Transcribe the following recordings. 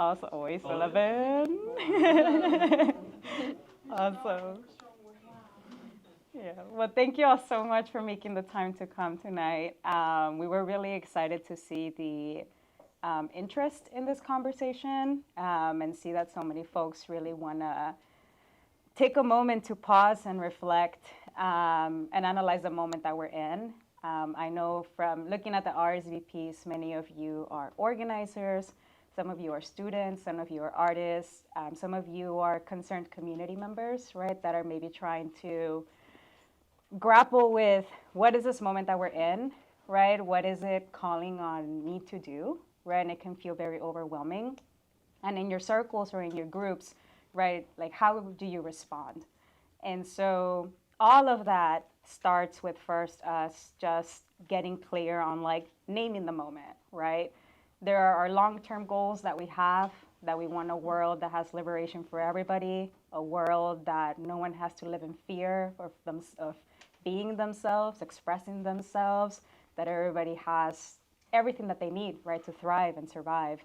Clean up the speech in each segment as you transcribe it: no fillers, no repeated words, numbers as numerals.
As always, Sullivan. Awesome. Yeah. Well, thank you all so much for making the time to come tonight. We were really excited to see the interest in this conversation and see that so many folks really want to take a moment to pause and reflect and analyze the moment that we're in. I know from looking at the RSVPs, many of you are organizers, some of you are students, some of you are artists, some of you are concerned community members, right, that are maybe trying to grapple with what is this moment that we're in, right? What is it calling on me to do, right? And it can feel very overwhelming. And in your circles or in your groups, right, like how do you respond? And so all of that starts with first us just getting clear on like naming the moment, right? There are long-term goals that we have, that we want a world that has liberation for everybody, a world that no one has to live in fear of being themselves, expressing themselves, that everybody has everything that they need, right, to thrive and survive.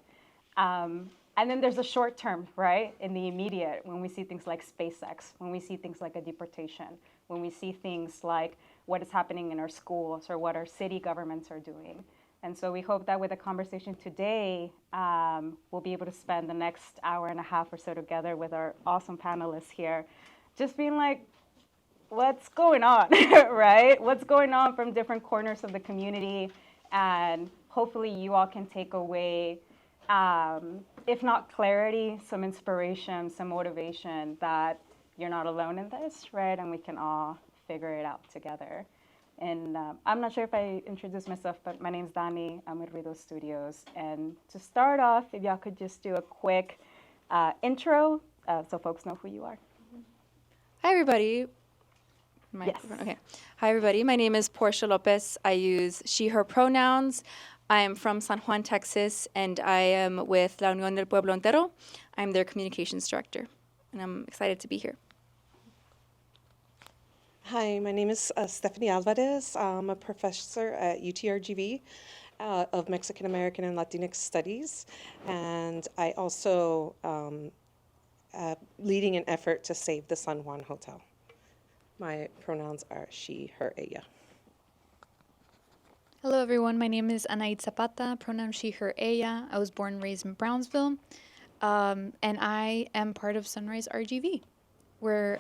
And then there's a short term, right, in the immediate, when we see things like SpaceX, when we see things like a deportation, when we see things like what is happening in our schools or what our city governments are doing. And so we hope that with the conversation today, we'll be able to spend the next hour and a half or so together with our awesome panelists here, just being like, what's going on, right? What's going on from different corners of the community, and hopefully you all can take away if not clarity, some inspiration, some motivation that you're not alone in this, right? And we can all figure it out together. And I'm not sure if I introduced myself, but my name's Denni. I'm with Ruido Studios. And to start off, if y'all could just do a quick intro so folks know who you are. Hi, everybody. Yes. Okay. Hi, everybody. My name is Portia Lopez. I use she, her pronouns. I am from San Juan, Texas, and I am with La Unión del Pueblo Entero. I'm their communications director, and I'm excited to be here. Hi, my name is Stephanie Alvarez. I'm a professor at UTRGV of Mexican American and Latinx Studies, and I also leading an effort to save the San Juan Hotel. My pronouns are she, her, ella. Hello, everyone. My name is Anaid Zapata, pronoun she, her, ella. I was born and raised in Brownsville, and I am part of Sunrise RGV. We're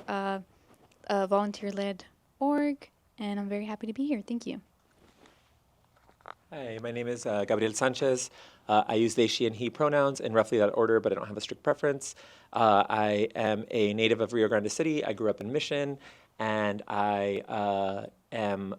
a volunteer-led org, and I'm very happy to be here. Thank you. Hi, my name is Gabriel Sanchez. I use they, she, and he pronouns in roughly that order, but I don't have a strict preference. I am a native of Rio Grande City. I grew up in Mission, and I am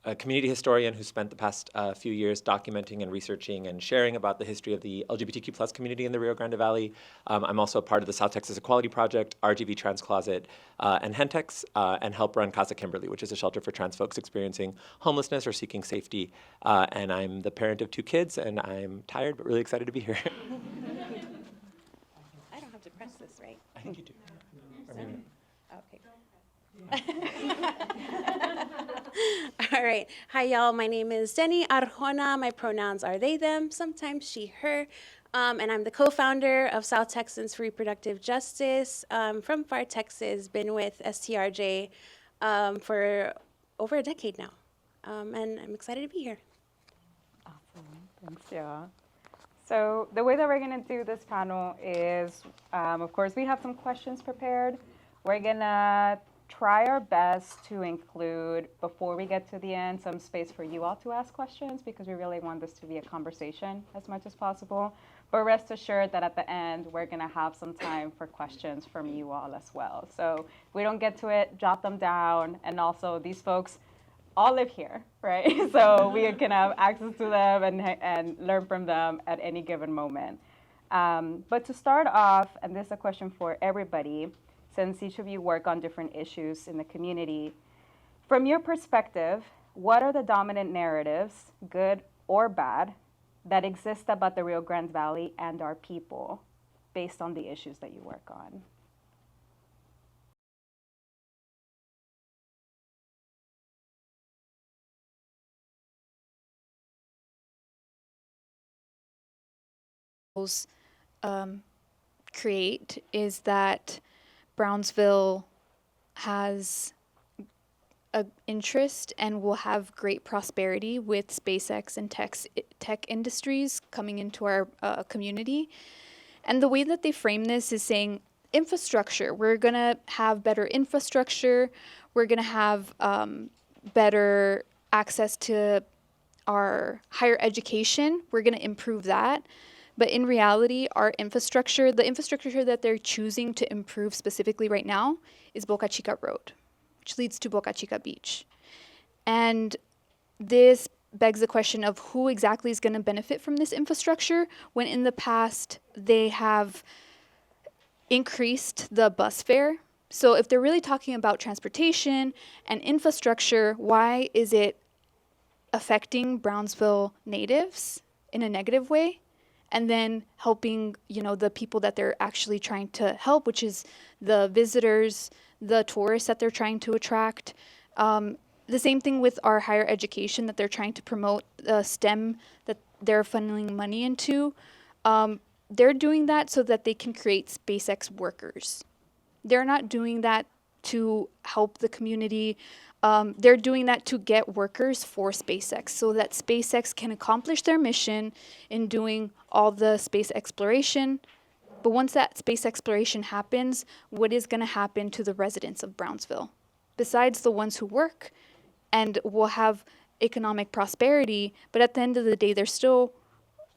a community historian who spent the past few years documenting and researching and sharing about the history of the LGBTQ plus community in the Rio Grande Valley. I'm also a part of the South Texas Equality Project, RGV Trans Closet, and Hentex, and help run Casa Kimberly, which is a shelter for trans folks experiencing homelessness or seeking safety. And I'm the parent of 2 kids, and I'm tired but really excited to be here. I don't have to press this, right? I think you do. Okay. All right. Hi, y'all. My name is Denni Arjona. My pronouns are they, them, sometimes she, her. And I'm the co-founder of South Texans for Reproductive Justice from Far Texas. Been with STRJ for over a decade now. And I'm excited to be here. Awesome. Thanks, y'all. So the way that we're going to do this panel is, of course, we have some questions prepared. We're going to try our best to include, before we get to the end, some space for you all to ask questions, because we really want this to be a conversation as much as possible. But rest assured that at the end, we're going to have some time for questions from you all as well. So if we don't get to it, jot them down. And also, these folks all live here, right? So we can have access to them and learn from them at any given moment. But to start off, and this is a question for everybody, since each of you work on different issues in the community, from your perspective, what are the dominant narratives, good or bad, that exist about the Rio Grande Valley and our people based on the issues that you work on? create is that Brownsville has an interest and will have great prosperity with SpaceX and tech industries coming into our community. And the way that they frame this is saying infrastructure. We're going to have better infrastructure. We're going to have better access to our higher education. We're going to improve that. But in reality, our infrastructure, the infrastructure that they're choosing to improve specifically right now is Boca Chica Road, which leads to Boca Chica Beach. And this begs the question of who exactly is going to benefit from this infrastructure when in the past they have increased the bus fare. So if they're really talking about transportation and infrastructure, why is it affecting Brownsville natives in a negative way and then helping, the people that they're actually trying to help, which is the visitors, the tourists that they're trying to attract. The same thing with our higher education that they're trying to promote, STEM that they're funneling money into. They're doing that so that they can create SpaceX workers. They're not doing that to help the community. They're doing that to get workers for SpaceX so that SpaceX can accomplish their mission in doing all the space exploration. But once that space exploration happens, what is going to happen to the residents of Brownsville? Besides the ones who work and will have economic prosperity, but at the end of the day, they're still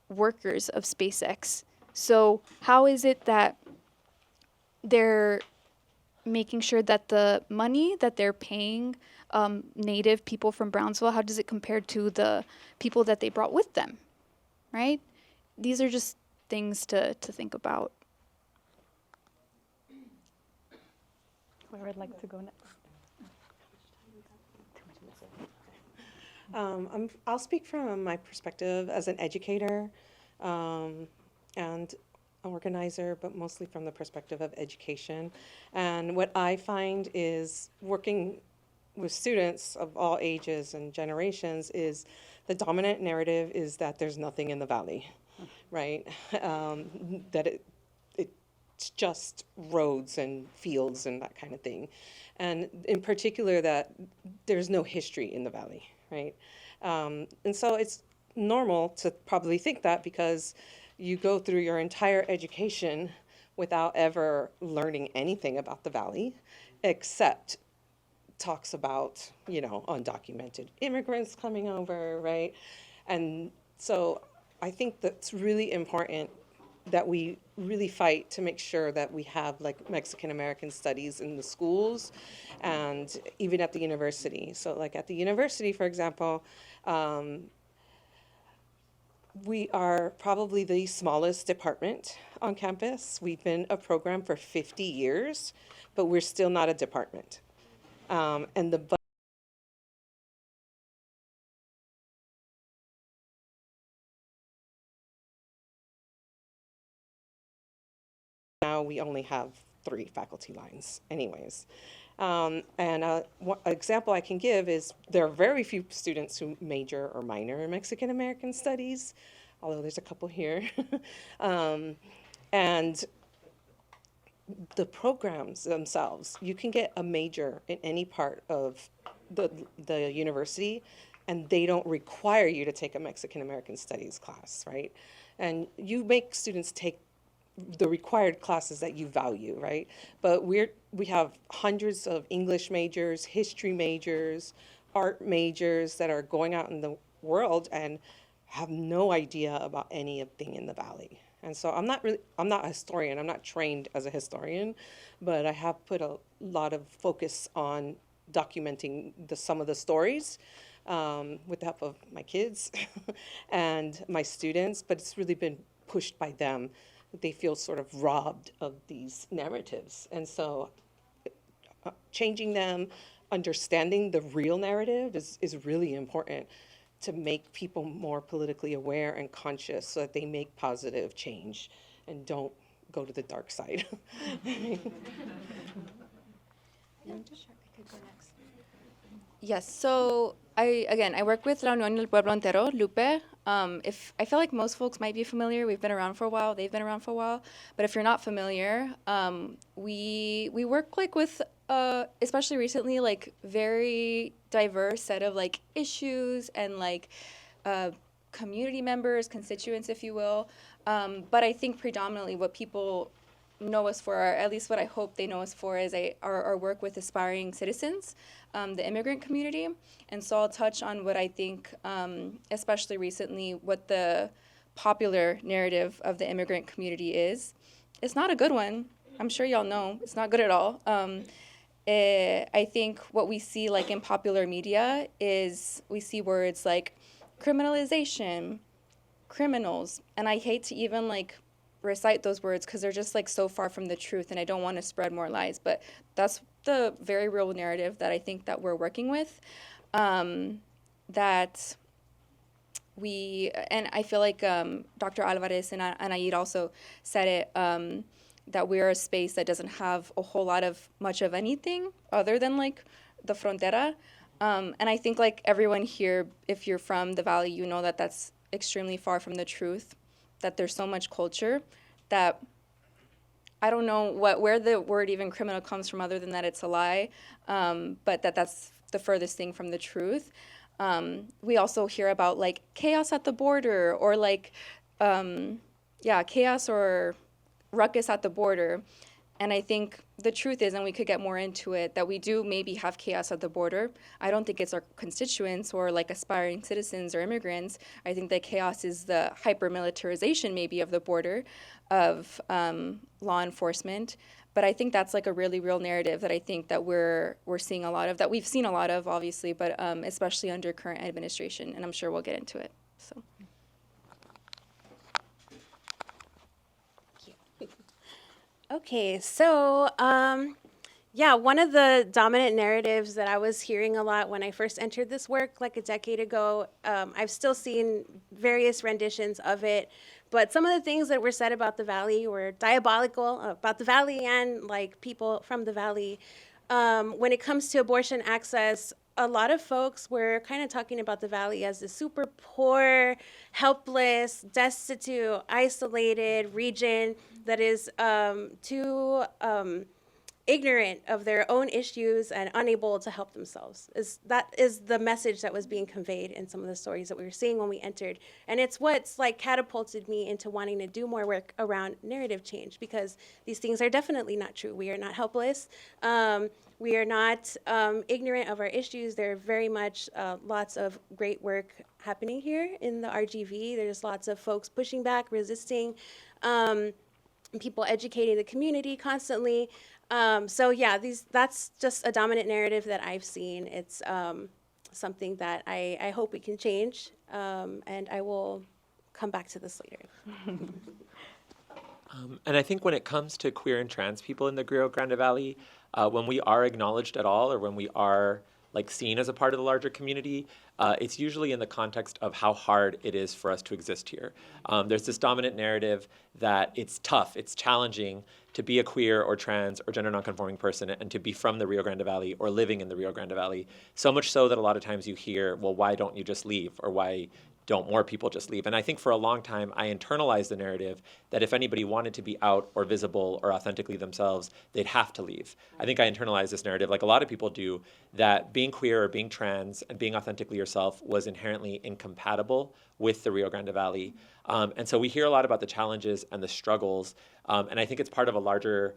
workers of SpaceX. So how is it that they're making sure that the money that they're paying native people from Brownsville, how does it compare to the people that they brought with them, right? These are just things to think about. Where would like to go next? I'll speak from my perspective as an educator and an organizer, but mostly from the perspective of education. And what I find is working with students of all ages and generations is the dominant narrative is that there's nothing in the valley, right? That it's just roads and fields and that kind of thing. And in particular that there's no history in the valley, right? And so it's normal to probably think that because you go through your entire education without ever learning anything about the valley, except talks about, undocumented immigrants coming over, right? And so I think that's really important that we really fight to make sure that we have like Mexican American studies in the schools and even at the university. So like at the university, for example, we are probably the smallest department on campus. We've been a program for 50 years, but we're still not a department. And the now we only have 3 faculty lines anyways. And one example I can give is there are very few students who major or minor in Mexican American studies, although there's a couple here. And the programs themselves, you can get a major in any part of the university, and they don't require you to take a Mexican American studies class, right? And you make students take the required classes that you value, right? But we have hundreds of English majors, history majors, art majors that are going out in the world and have no idea about anything in the valley. And so I'm not a historian, I'm not trained as a historian, but I have put a lot of focus on documenting some of the stories with the help of my kids and my students, but it's really been pushed by them. They feel sort of robbed of these narratives. And so changing them, understanding the real narrative is really important to make people more politically aware and conscious so that they make positive change and don't go to the dark side. Yes, so I work with La Unión del Pueblo Entero, Lupe. If I feel like most folks might be familiar, we've been around for a while, they've been around for a while. But if you're not familiar, we work like with especially recently, like very diverse set of like issues and like community members, constituents, if you will. But I think predominantly what people know us for, or at least what I hope they know us for, is our work with aspiring citizens, the immigrant community. And so I'll touch on what I think, especially recently, what the popular narrative of the immigrant community is. It's not a good one. I'm sure y'all know. It's not good at all. I think what we see like in popular media is we see words like criminalization, criminals, and I hate to even like recite those words because they're just like so far from the truth, and I don't want to spread more lies, but that's the very real narrative that I think that we're working with. That we, and I feel like Dr. Alvarez and Anaid also said it, that we're a space that doesn't have a whole lot of much of anything other than like the frontera. And I think like everyone here, if you're from the Valley, you know that that's extremely far from the truth, that there's so much culture that I don't know where the word even criminal comes from other than that it's a lie, but that's the furthest thing from the truth. We also hear about like chaos at the border or like, chaos or ruckus at the border. And I think the truth is, and we could get more into it, that we do maybe have chaos at the border. I don't think it's our constituents or like aspiring citizens or immigrants. I think that chaos is the hyper-militarization maybe of the border of law enforcement. But I think that's like a really real narrative that I think that we're seeing a lot of, that we've seen a lot of, obviously, but especially under current administration. And I'm sure we'll get into it. So. Okay, so one of the dominant narratives that I was hearing a lot when I first entered this work like a decade ago, I've still seen various renditions of it, but some of the things that were said about the Valley were diabolical, about the Valley and like people from the Valley. When it comes to abortion access, a lot of folks were kind of talking about the Valley as the super poor, helpless, destitute, isolated region that is too ignorant of their own issues and unable to help themselves. That is the message that was being conveyed in some of the stories that we were seeing when we entered. And it's what's like catapulted me into wanting to do more work around narrative change, because these things are definitely not true. We are not helpless. We are not ignorant of our issues. There are very much lots of great work happening here in the RGV. There's lots of folks pushing back, resisting, people educating the community constantly. That's just a dominant narrative that I've seen. It's something that I hope we can change, and I will come back to this later. And I think when it comes to queer and trans people in the Rio Grande Valley, when we are acknowledged at all, or when we are like seen as a part of the larger community, it's usually in the context of how hard it is for us to exist here. There's this dominant narrative that it's tough, it's challenging to be a queer or trans or gender nonconforming person and to be from the Rio Grande Valley or living in the Rio Grande Valley. So much so that a lot of times you hear, well, why don't you just leave? Or why don't more people just leave? And I think for a long time, I internalized the narrative that if anybody wanted to be out or visible or authentically themselves, they'd have to leave. I think I internalized this narrative, like a lot of people do, that being queer or being trans and being authentically yourself was inherently incompatible with the Rio Grande Valley. And so we hear a lot about the challenges and the struggles. And I think it's part of a larger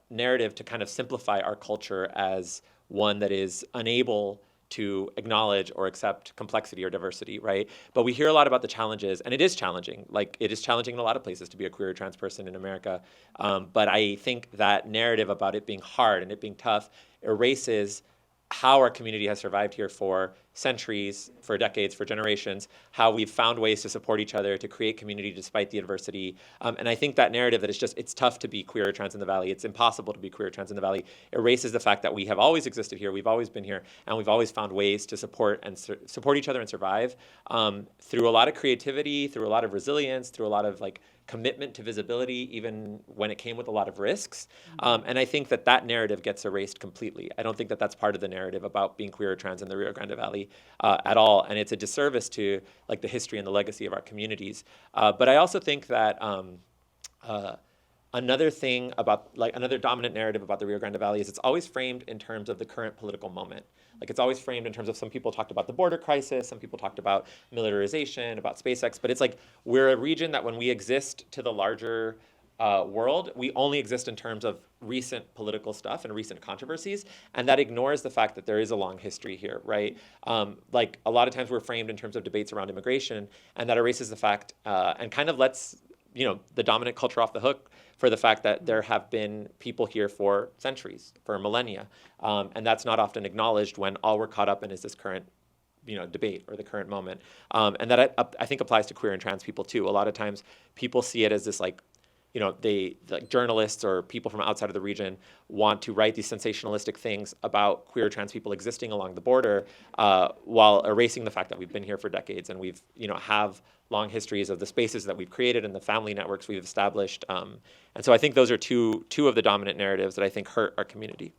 narrative to kind of simplify our culture as one that is unable to acknowledge or accept complexity or diversity, right? But we hear a lot about the challenges, and it is challenging. Like, it is challenging in a lot of places to be a queer or trans person in America. But I think that narrative about it being hard and it being tough erases how our community has survived here for centuries, for decades, for generations, how we've found ways to support each other, to create community despite the adversity. And I think that narrative that it's tough to be queer or trans in the Valley, it's impossible to be queer or trans in the Valley, erases the fact that we have always existed here, we've always been here, and we've always found ways to support each other and survive through a lot of creativity, through a lot of resilience, through a lot of like commitment to visibility, even when it came with a lot of risks. And I think that that narrative gets erased completely. I don't think that that's part of the narrative about being queer or trans in the Rio Grande Valley at all. And it's a disservice to like the history and the legacy of our communities. But I also think that another thing about, like, another dominant narrative about the Rio Grande Valley is it's always framed in terms of the current political moment. Like, it's always framed in terms of, some people talked about the border crisis, some people talked about militarization, about SpaceX, but it's like we're a region that when we exist to the larger world, we only exist in terms of recent political stuff and recent controversies, and that ignores the fact that there is a long history here, right? Like, a lot of times we're framed in terms of debates around immigration, and that erases the fact and kind of lets, you know, the dominant culture off the hook for the fact that there have been people here for centuries, for millennia. And that's not often acknowledged when all we're caught up in is this current, you know, debate or the current moment. And that I think applies to queer and trans people too. A lot of times people see it as this, like, you know, like journalists or people from outside of the region want to write these sensationalistic things about queer or trans people existing along the border, while erasing the fact that we've been here for decades and we've, you know, have long histories of the spaces that we've created and the family networks we've established. And so I think those are two of the dominant narratives that I think hurt our community.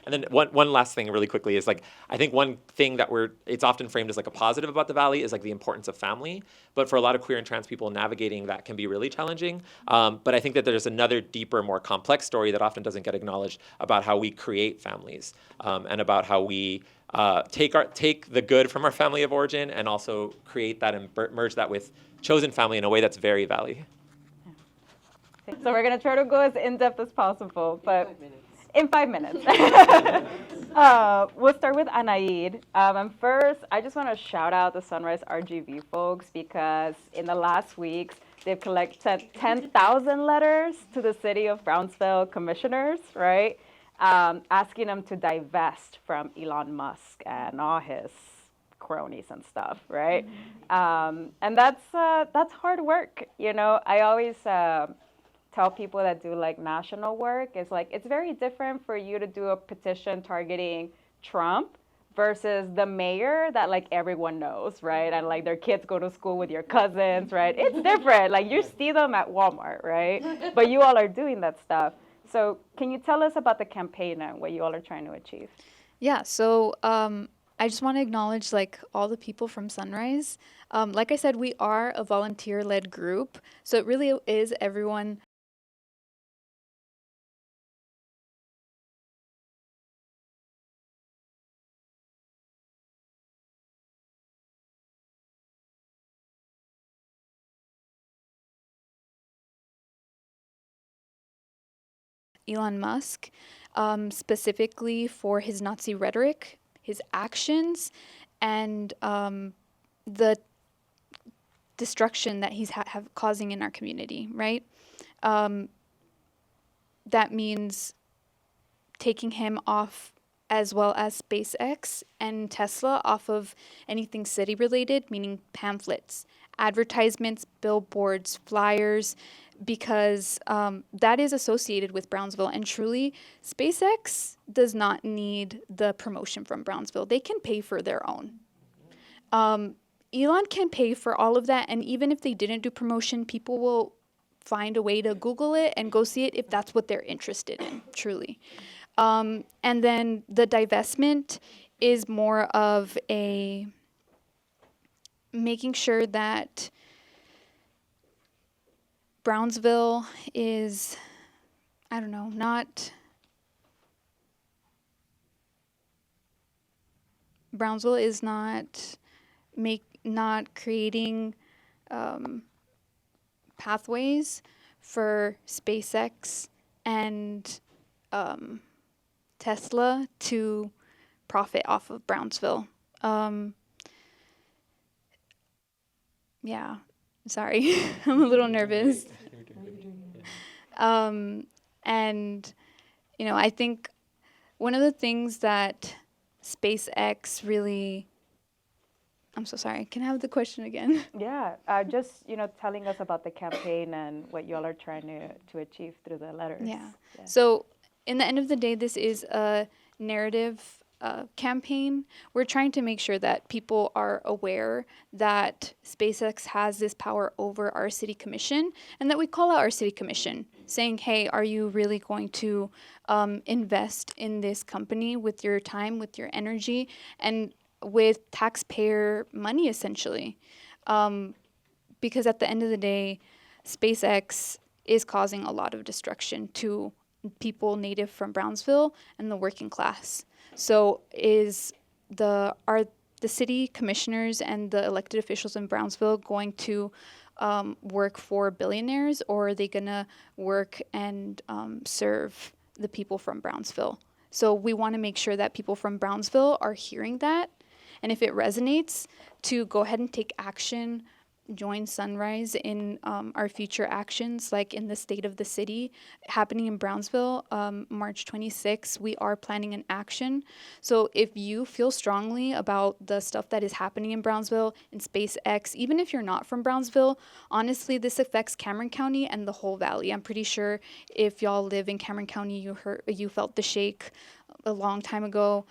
And then one last thing really quickly is, like, I think one thing that it's often framed as like a positive about the Valley is like the importance of family. But for a lot of queer and trans people, navigating that can be really challenging. But I think that there's another deeper, more complex story that often doesn't get acknowledged about how we create families, and about how we take the good from our family of origin and also create that and merge that with chosen family in a way that's very Valley. So we're going to try to go as in-depth as possible, but in 5 minutes. We'll start with Anaid. And first, I just want to shout out the Sunrise RGV folks, because in the last weeks, they've collected 10,000 letters to the city of Brownsville commissioners, right? Asking them to divest from Elon Musk and all his cronies and stuff, right? And that's hard work. You know, I always tell people that do like national work, it's like, it's very different for you to do a petition targeting Trump versus the mayor that like everyone knows, right? And like their kids go to school with your cousins, right? It's different. Like you see them at Walmart, right? But you all are doing that stuff. So can you tell us about the campaign and what you all are trying to achieve? Yeah, so I just want to acknowledge like all the people from Sunrise. Like I said, we are a volunteer-led group, so it really is everyone. Elon Musk, specifically for his Nazi rhetoric, his actions, and the destruction that he's causing in our community, right? That means taking him off, as well as SpaceX and Tesla, off of anything city related, meaning pamphlets, advertisements, billboards, flyers, because that is associated with Brownsville. And truly, SpaceX does not need the promotion from Brownsville. They can pay for their own. Elon can pay for all of that, and even if they didn't do promotion, people will find a way to Google it and go see it if that's what they're interested in, truly. And then the divestment is more of a making sure that Brownsville is, I don't know, Brownsville is not creating pathways for SpaceX and Tesla to profit off of Brownsville. Yeah, sorry, I'm a little nervous. And, you know, I think one of the things that SpaceX really, I'm so sorry, can I have the question again? Yeah, just, you know, telling us about the campaign and what you all are trying to achieve through the letters. Yeah. So in the end of the day, this is a narrative campaign, we're trying to make sure that people are aware that SpaceX has this power over our city commission, and that we call out our city commission saying, hey, are you really going to invest in this company with your time, with your energy, and with taxpayer money, essentially? Because at the end of the day, SpaceX is causing a lot of destruction to people native from Brownsville and the working class. So are the city commissioners and the elected officials in Brownsville going to work for billionaires, or are they going to work and serve the people from Brownsville? So we want to make sure that people from Brownsville are hearing that, and if it resonates, to go ahead and take action, join Sunrise in our future actions, like in the State of the City happening in Brownsville, March 26th. We are planning an action. So if you feel strongly about the stuff that is happening in Brownsville, in SpaceX, even if you're not from Brownsville, honestly, this affects Cameron County and the whole valley. I'm pretty sure if y'all live in Cameron County, you felt the shake a long time ago.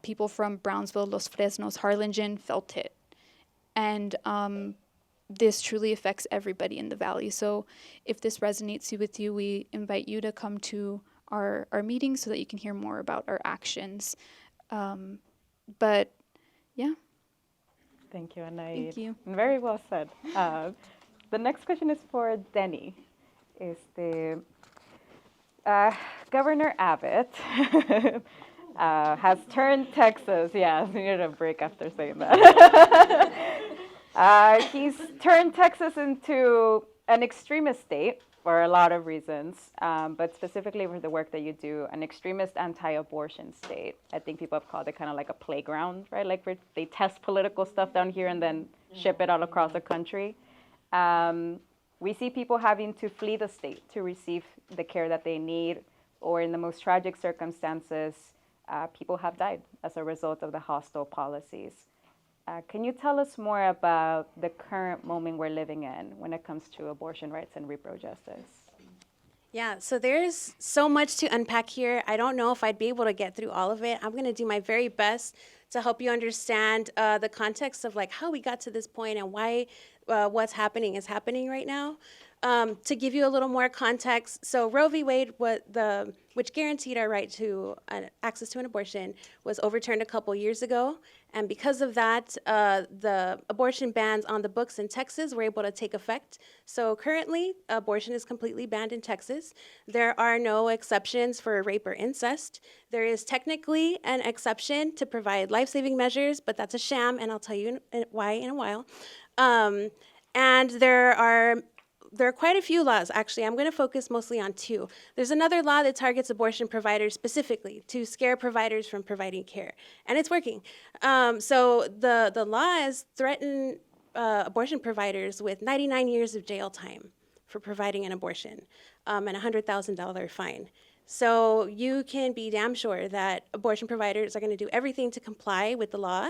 People from Brownsville, Los Fresnos, Harlingen felt it. And this truly affects everybody in the valley. So if this resonates with you, we invite you to come to our meetings so that you can hear more about our actions. But yeah. Thank you, Anaid. Thank you. Very well said. The next question is for Denni. Governor Abbott has turned Texas, yeah, I needed a break after saying that. He's turned Texas into an extremist state for a lot of reasons, but specifically for the work that you do, an extremist anti-abortion state. I think people have called it kind of like a playground, right? Like they test political stuff down here and then ship it all across the country. We see people having to flee the state to receive the care that they need, or in the most tragic circumstances, people have died as a result of the hostile policies. Can you tell us more about the current moment we're living in when it comes to abortion rights and repro justice? Yeah, so there's so much to unpack here. I don't know if I'd be able to get through all of it. I'm going to do my very best to help you understand the context of like how we got to this point and why what's happening is happening right now. To give you a little more context, so Roe v. Wade, which guaranteed our right to access to an abortion, was overturned a couple years ago. And because of that, the abortion bans on the books in Texas were able to take effect. So currently, abortion is completely banned in Texas. There are no exceptions for rape or incest. There is technically an exception to provide life-saving measures, but that's a sham, and I'll tell you why in a while. And there are quite a few laws, actually. I'm going to focus mostly on two. There's another law that targets abortion providers specifically to scare providers from providing care, and it's working. So the laws threaten abortion providers with 99 years of jail time for providing an abortion and a $100,000 fine. So you can be damn sure that abortion providers are going to do everything to comply with the law.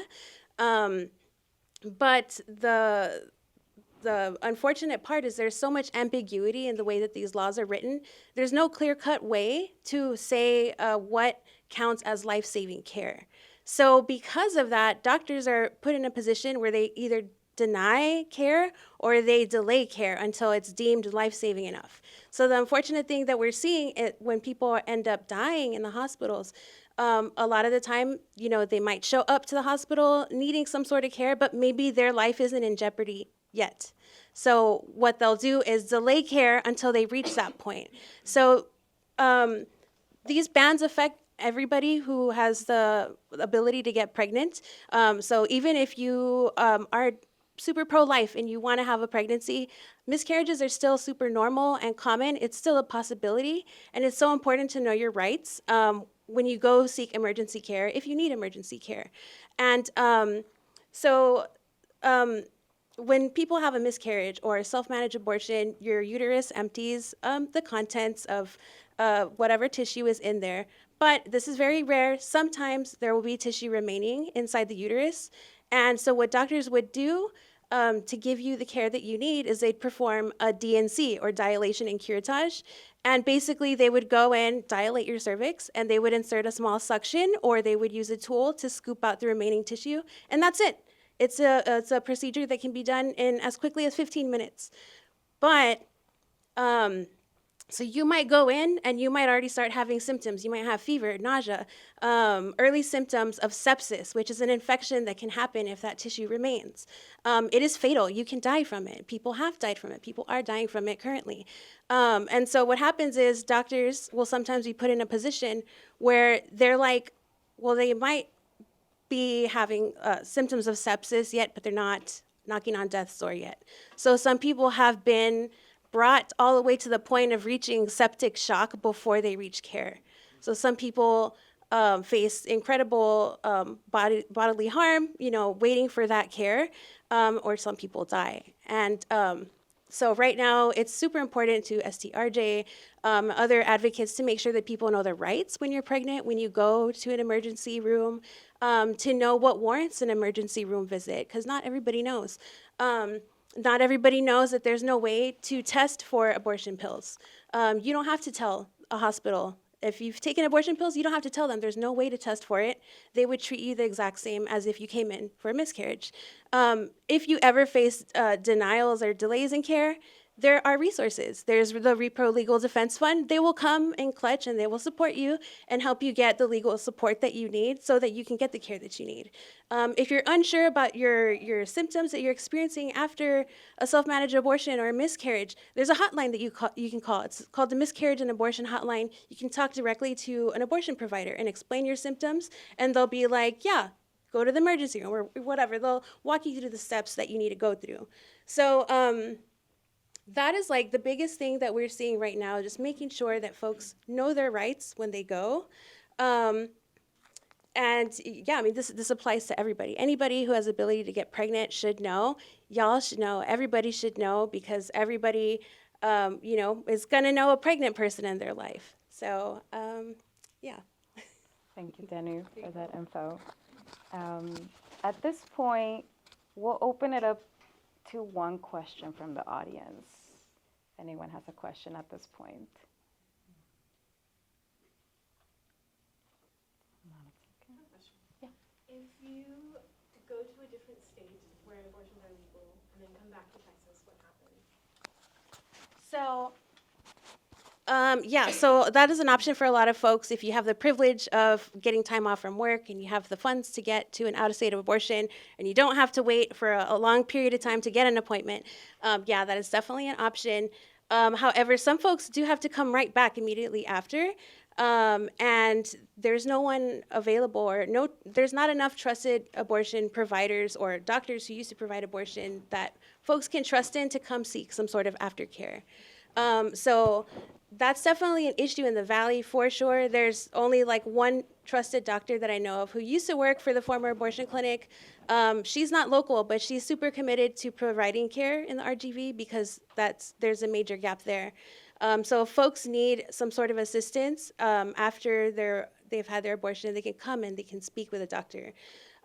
But the unfortunate part is there's so much ambiguity in the way that these laws are written. There's no clear-cut way to say what counts as life-saving care. So because of that, doctors are put in a position where they either deny care or they delay care until it's deemed life-saving enough. So the unfortunate thing that we're seeing when people end up dying in the hospitals, a lot of the time, they might show up to the hospital needing some sort of care, but maybe their life isn't in jeopardy yet. So what they'll do is delay care until they reach that point. So these bans affect everybody who has the ability to get pregnant. So even if you are super pro-life and you want to have a pregnancy, miscarriages are still super normal and common. It's still a possibility, and it's so important to know your rights when you go seek emergency care, if you need emergency care. And when people have a miscarriage or a self-managed abortion, your uterus empties the contents of whatever tissue is in there. But this is very rare. Sometimes there will be tissue remaining inside the uterus. And so what doctors would do to give you the care that you need is they'd perform a DNC, or dilation and curettage. And basically, they would go in, dilate your cervix, and they would insert a small suction, or they would use a tool to scoop out the remaining tissue, and that's it. It's a procedure that can be done in as quickly as 15 minutes. But so you might go in and you might already start having symptoms. You might have fever, nausea, early symptoms of sepsis, which is an infection that can happen if that tissue remains. It is fatal. You can die from it. People have died from it. People are dying from it currently. And so what happens is doctors will sometimes be put in a position where they're like, well, they might be having symptoms of sepsis yet, but they're not knocking on death's door yet. So some people have been brought all the way to the point of reaching septic shock before they reach care. So some people face incredible bodily harm, waiting for that care, or some people die. And so right now, it's super important to STRJ, other advocates, to make sure that people know their rights when you're pregnant, when you go to an emergency room, to know what warrants an emergency room visit, because not everybody knows. Not everybody knows that there's no way to test for abortion pills. You don't have to tell a hospital. If you've taken abortion pills, you don't have to tell them. There's no way to test for it. They would treat you the exact same as if you came in for a miscarriage. If you ever face denials or delays in care, there are resources. There's the Repro Legal Defense Fund. They will come in clutch and they will support you and help you get the legal support that you need so that you can get the care that you need. If you're unsure about your symptoms that you're experiencing after a self-managed abortion or a miscarriage, there's a hotline that you can call. It's called the Miscarriage and Abortion Hotline. You can talk directly to an abortion provider and explain your symptoms, and they'll be like, yeah, go to the emergency room or whatever. They'll walk you through the steps that you need to go through. So that is like the biggest thing that we're seeing right now, just making sure that folks know their rights when they go. And yeah, I mean, this applies to everybody. Anybody who has the ability to get pregnant should know. Y'all should know. Everybody should know, because everybody, is going to know a pregnant person in their life. So, yeah. Thank you, Denni, for that info. At this point, we'll open it up to one question from the audience. If anyone has a question at this point. If you go to a different state where abortions are legal and then come back to Texas, what happens? So that is an option for a lot of folks. If you have the privilege of getting time off from work and you have the funds to get to an out-of-state abortion and you don't have to wait for a long period of time to get an appointment, that is definitely an option. However, some folks do have to come right back immediately after. And there's no one available, or there's not enough trusted abortion providers or doctors who used to provide abortion that folks can trust in to come seek some sort of aftercare. So that's definitely an issue in the Valley for sure. There's only like one trusted doctor that I know of who used to work for the former abortion clinic. She's not local, but she's super committed to providing care in the RGV because there's a major gap there. So if folks need some sort of assistance after they've had their abortion, they can come and they can speak with a doctor.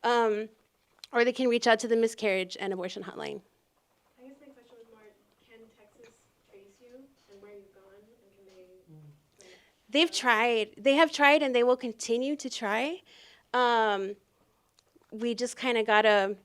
Or they can reach out to the Miscarriage and Abortion Hotline. I guess my question was more, can Texas trace you and where you've gone, and can they? They've tried. They have tried, and they will continue to try. We just kind of gotta.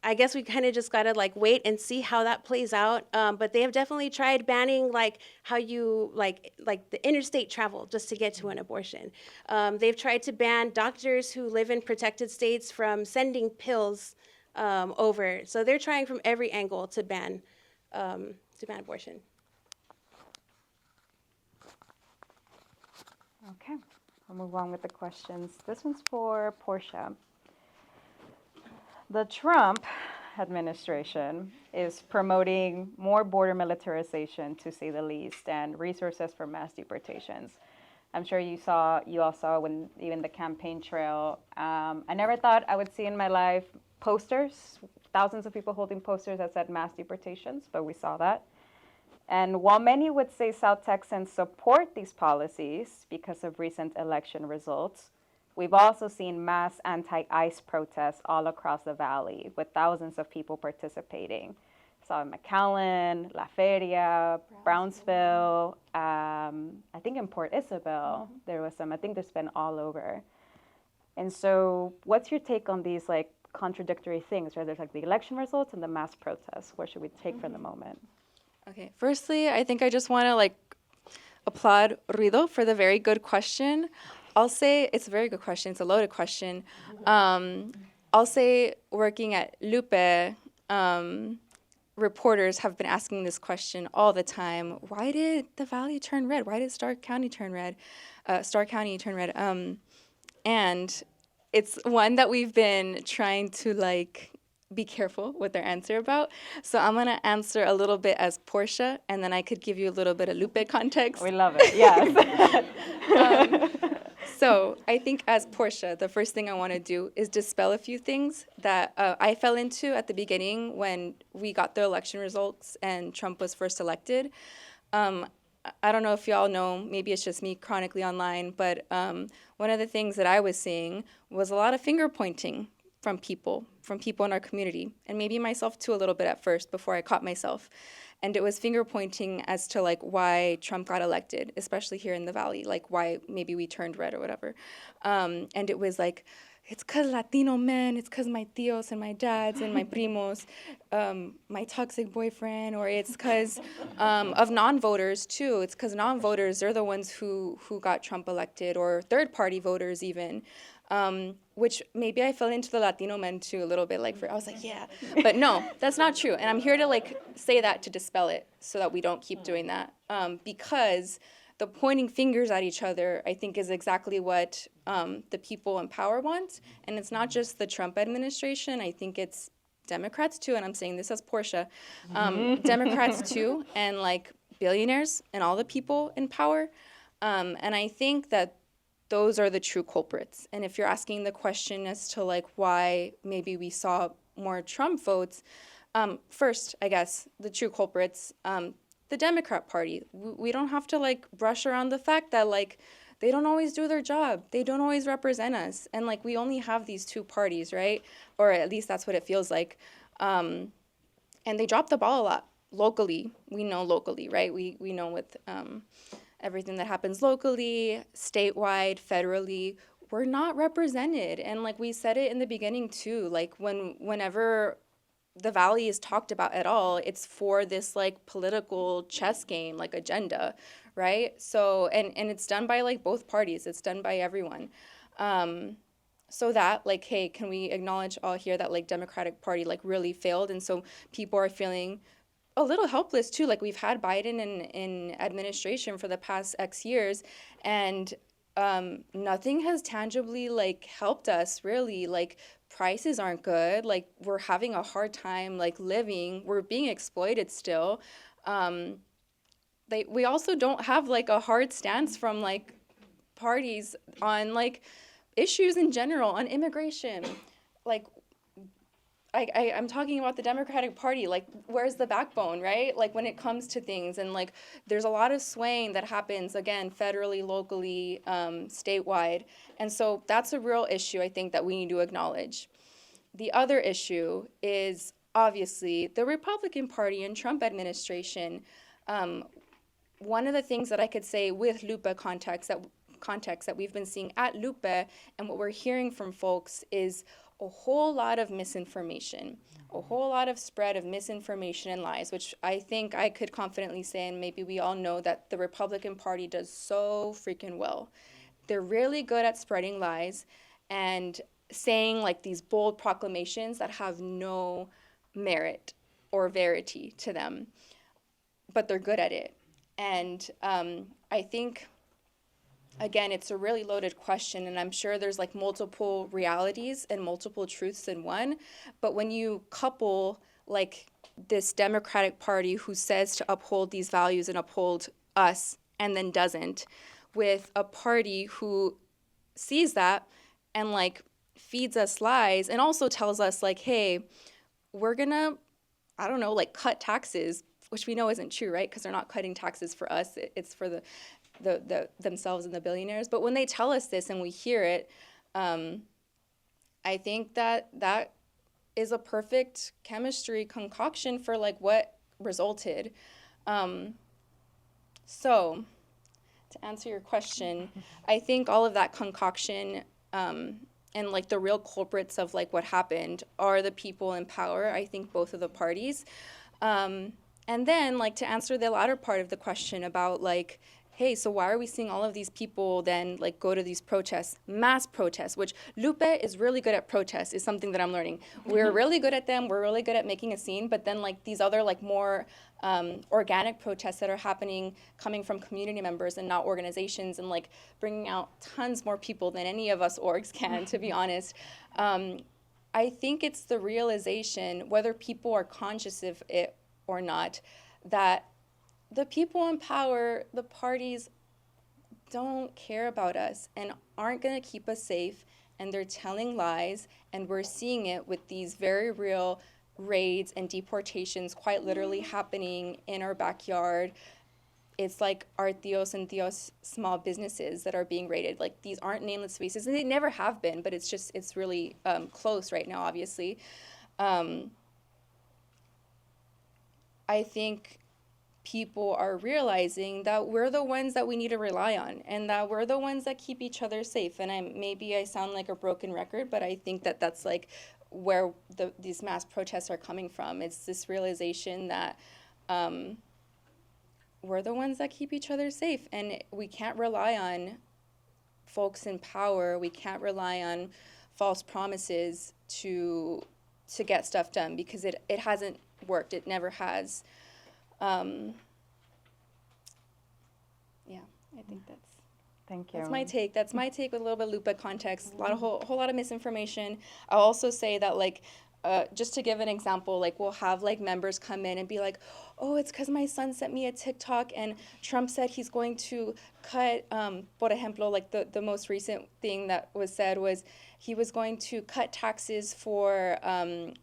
I guess we kind of just gotta like wait and see how that plays out. But they have definitely tried banning like how you like the interstate travel just to get to an abortion. They've tried to ban doctors who live in protected states from sending pills over. So they're trying from every angle to ban abortion. Okay, I'll move on with the questions. This one's for Portia. The Trump administration is promoting more border militarization, to say the least, and resources for mass deportations. I'm sure you all saw when even the campaign trail. I never thought I would see in my life posters, thousands of people holding posters that said mass deportations, but we saw that. And while many would say South Texans support these policies because of recent election results, We've also seen mass anti-ICE protests all across the valley with thousands of people participating. Saw in McAllen, La Feria, Brownsville, I think in Port Isabel, there was some. I think there's been all over. And so what's your take on these like contradictory things, right? There's like the election results and the mass protests. What should we take from the moment? Okay, firstly, I think I just want to like applaud Ruido for the very good question. I'll say it's a very good question. It's a loaded question. I'll say working at Lupe, reporters have been asking this question all the time. Why did the Valley turn red? Why did Stark County turn red? And it's one that we've been trying to like be careful with their answer about. So I'm gonna answer a little bit as Portia, and then I could give you a little bit of Lupe context. We love it, yes. So I think as Portia, the first thing I want to do is dispel a few things that I fell into at the beginning when we got the election results and Trump was first elected. I don't know if y'all know, maybe it's just me chronically online, but one of the things that I was seeing was a lot of finger pointing from people in our community, and maybe myself too a little bit at first before I caught myself. And it was finger pointing as to like why Trump got elected, especially here in the Valley, like why maybe we turned red or whatever. And it was like, it's because Latino men, it's because my tios and my dads and my primos, my toxic boyfriend, or it's because of non-voters too. It's because non-voters, they're the ones who got Trump elected, or third-party voters even. Which maybe I fell into the Latino men too a little bit, like I was like, yeah, but no, that's not true. And I'm here to like say that to dispel it so that we don't keep doing that. Because the pointing fingers at each other, I think, is exactly what the people in power want. And it's not just the Trump administration. I think it's Democrats too, and I'm saying this as Portia. Democrats too, and like billionaires and all the people in power. And I think that those are the true culprits. And if you're asking the question as to like why maybe we saw more Trump votes, first, I guess, the true culprits, the Democrat Party. We don't have to like brush around the fact that like they don't always do their job. They don't always represent us. And like we only have these two parties, right? Or at least that's what it feels like. And they drop the ball a lot locally. We know locally, right? We know with everything that happens locally, statewide, federally, we're not represented. And like we said it in the beginning too, like whenever the Valley is talked about at all, it's for this like political chess game, like agenda, right? So, and it's done by like both parties, it's done by everyone. So that like, hey, can we acknowledge all here that like Democratic Party like really failed? And so people are feeling a little helpless too. Like we've had Biden in administration for the past X years, and nothing has tangibly like helped us really. Like prices aren't good. Like we're having a hard time like living. We're being exploited still. We also don't have like a hard stance from like parties on like issues in general, on immigration. Like I'm talking about the Democratic Party, like, where's the backbone, right? Like, when it comes to things, and, like, there's a lot of swaying that happens, again, federally, locally, statewide, and so that's a real issue, I think, that we need to acknowledge. The other issue is, obviously, the Republican Party and Trump administration. One of the things that I could say with Lupe context that we've been seeing at Lupe, and what we're hearing from folks is a whole lot of misinformation, a whole lot of spread of misinformation and lies, which I think I could confidently say, and maybe we all know, that the Republican Party does so freaking well. They're really good at spreading lies and saying like these bold proclamations that have no merit or verity to them, but they're good at it. And I think, again, it's a really loaded question, and I'm sure there's like multiple realities and multiple truths in one. But when you couple like this Democratic Party who says to uphold these values and uphold us and then doesn't, with a party who sees that and like feeds us lies and also tells us like, hey, we're gonna, I don't know, like cut taxes, which we know isn't true, right? Because they're not cutting taxes for us. It's for the themselves and the billionaires. But when they tell us this and we hear it, I think that is a perfect chemistry concoction for like what resulted. So to answer your question, I think all of that concoction and like the real culprits of like what happened are the people in power. I think both of the parties. And then like to answer the latter part of the question about like, hey, so why are we seeing all of these people then like go to these protests, mass protests, which Lupe is really good at protests, is something that I'm learning. We're really good at them. We're really good at making a scene. But then like these other like more organic protests that are happening, coming from community members and not organizations, and like bringing out tons more people than any of us orgs can, to be honest. I think it's the realization, whether people are conscious of it or not, that the people in power, the parties, don't care about us and aren't going to keep us safe, and they're telling lies, and we're seeing it with these very real raids and deportations quite literally happening in our backyard. It's like our tios and tios small businesses that are being raided. Like, these aren't nameless spaces, and they never have been, but it's really close right now, obviously. I think people are realizing that we're the ones that we need to rely on, and that we're the ones that keep each other safe. And maybe I sound like a broken record, but I think that that's like where these mass protests are coming from. It's this realization that we're the ones that keep each other safe, and we can't rely on folks in power. We can't rely on false promises to get stuff done, because it hasn't worked. It never has. Yeah, I think Thank you. that's my take. That's my take with a little bit of Lupa context. A whole lot of misinformation. I'll also say that, like, just to give an example, like, we'll have like members come in and be like, oh, it's because my son sent me a TikTok and Trump said he's going to cut, por ejemplo, like the most recent thing that was said was he was going to cut taxes for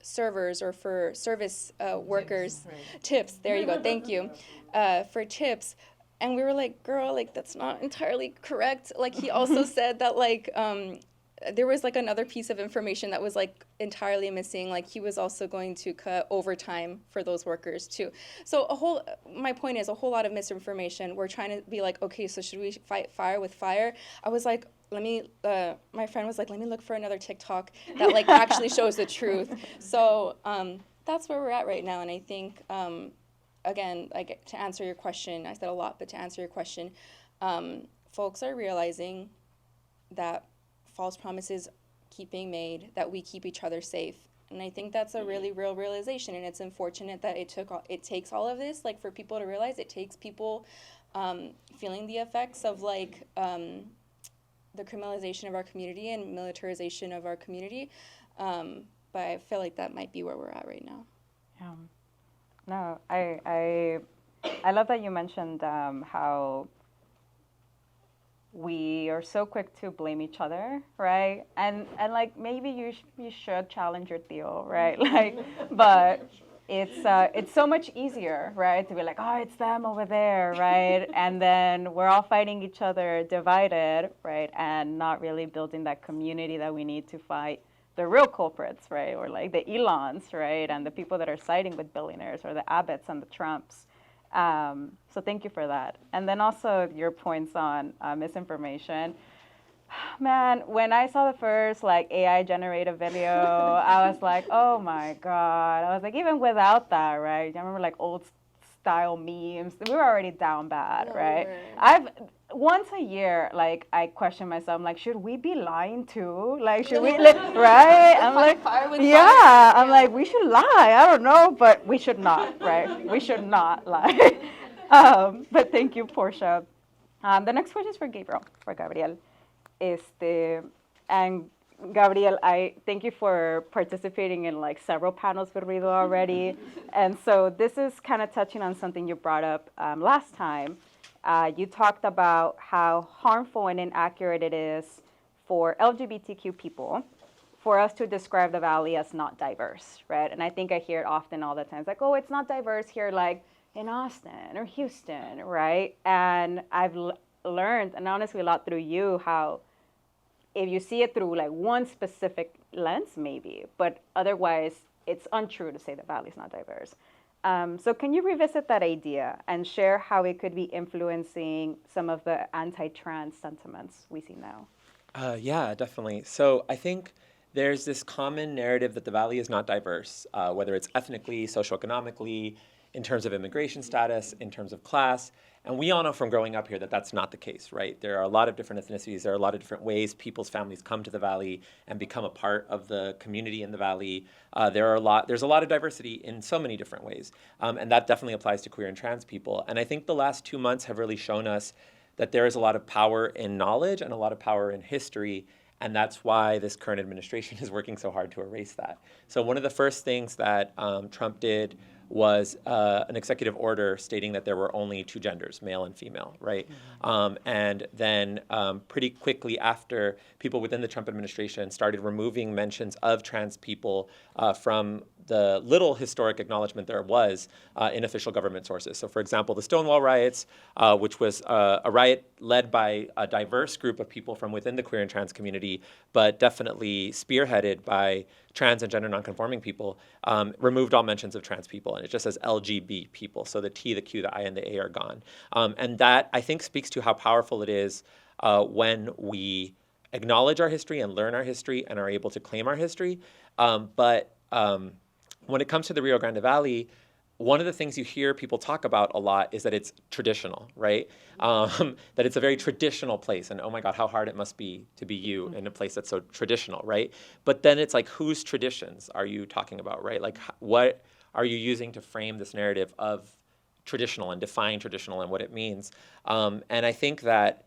servers or for service workers. Tips, there you go, thank you. For tips. And we were like, girl, like, that's not entirely correct. Like, he also said that, like, there was like another piece of information that was like entirely missing. Like, he was also going to cut overtime for those workers too. So my point is a whole lot of misinformation. We're trying to be like, okay, so should we fight fire with fire? I was like, my friend was like, let me look for another TikTok that like actually shows the truth. So that's where we're at right now. And I think, again, like, to answer your question, I said a lot, but to answer your question, folks are realizing that false promises keep being made, that we keep each other safe. And I think that's a really real realization, and it's unfortunate that it takes all of this, like, for people to realize. It takes people feeling the effects of, like, the criminalization of our community and militarization of our community. But I feel like that might be where we're at right now. Yeah. No, I love that you mentioned how we are so quick to blame each other, right? And like, maybe you should challenge your tío, right? Like, but it's so much easier, right, to be like, oh, it's them over there, right? And then we're all fighting each other, divided, right? And not really building that community that we need to fight the real culprits, right? Or like the Elons, right? And the people that are siding with billionaires, or the Abbotts and the Trumps. So thank you for that. And then also your points on misinformation. Man, when I saw the first like AI generated video, I was like, oh my God. I was like, even without that, right? I remember like old style memes. We were already down bad, right? Once a year, like, I question myself, I'm like, should we be lying too? Like, should we, like, right? I'm like, yeah, I'm like, we should lie. I don't know, but we should not, right? We should not lie. But thank you, Portia. The next question is for Gabriel. And Gabriel, I thank you for participating in like several panels with Rido already. And so this is kind of touching on something you brought up last time. You talked about how harmful and inaccurate it is for LGBTQ people for us to describe the Valley as not diverse, right? And I think I hear it often all the time. It's like, oh, it's not diverse here, like in Austin or Houston, right? And I've learned, and honestly a lot through you, how if you see it through like one specific lens, maybe, but otherwise, it's untrue to say the Valley is not diverse. So can you revisit that idea and share how it could be influencing some of the anti-trans sentiments we see now? Yeah, definitely. So I think there's this common narrative that the Valley is not diverse, whether it's ethnically, socioeconomically, in terms of immigration status, in terms of class. And we all know from growing up here that that's not the case, right? There are a lot of different ethnicities. There are a lot of different ways people's families come to the Valley and become a part of the community in the Valley. There's a lot of diversity in so many different ways. And that definitely applies to queer and trans people. And I think the last 2 months have really shown us that there is a lot of power in knowledge and a lot of power in history. And that's why this current administration is working so hard to erase that. So one of the first things that Trump did was an executive order stating that there were only 2 genders, male and female, right? And then pretty quickly after, people within the Trump administration started removing mentions of trans people from the little historic acknowledgement there was in official government sources. So for example, the Stonewall riots, which was a riot led by a diverse group of people from within the queer and trans community, but definitely spearheaded by trans and gender nonconforming people, removed all mentions of trans people, and it just says LGB people. So the T, the Q, the I, and the A are gone. And that, I think, speaks to how powerful it is when we acknowledge our history and learn our history and are able to claim our history. But when it comes to the Rio Grande Valley, one of the things you hear people talk about a lot is that it's traditional, right? That it's a very traditional place, and oh my God, how hard it must be to be you in a place that's so traditional, right? But then it's like, whose traditions are you talking about, right? Like, what are you using to frame this narrative of traditional and define traditional and what it means? And I think that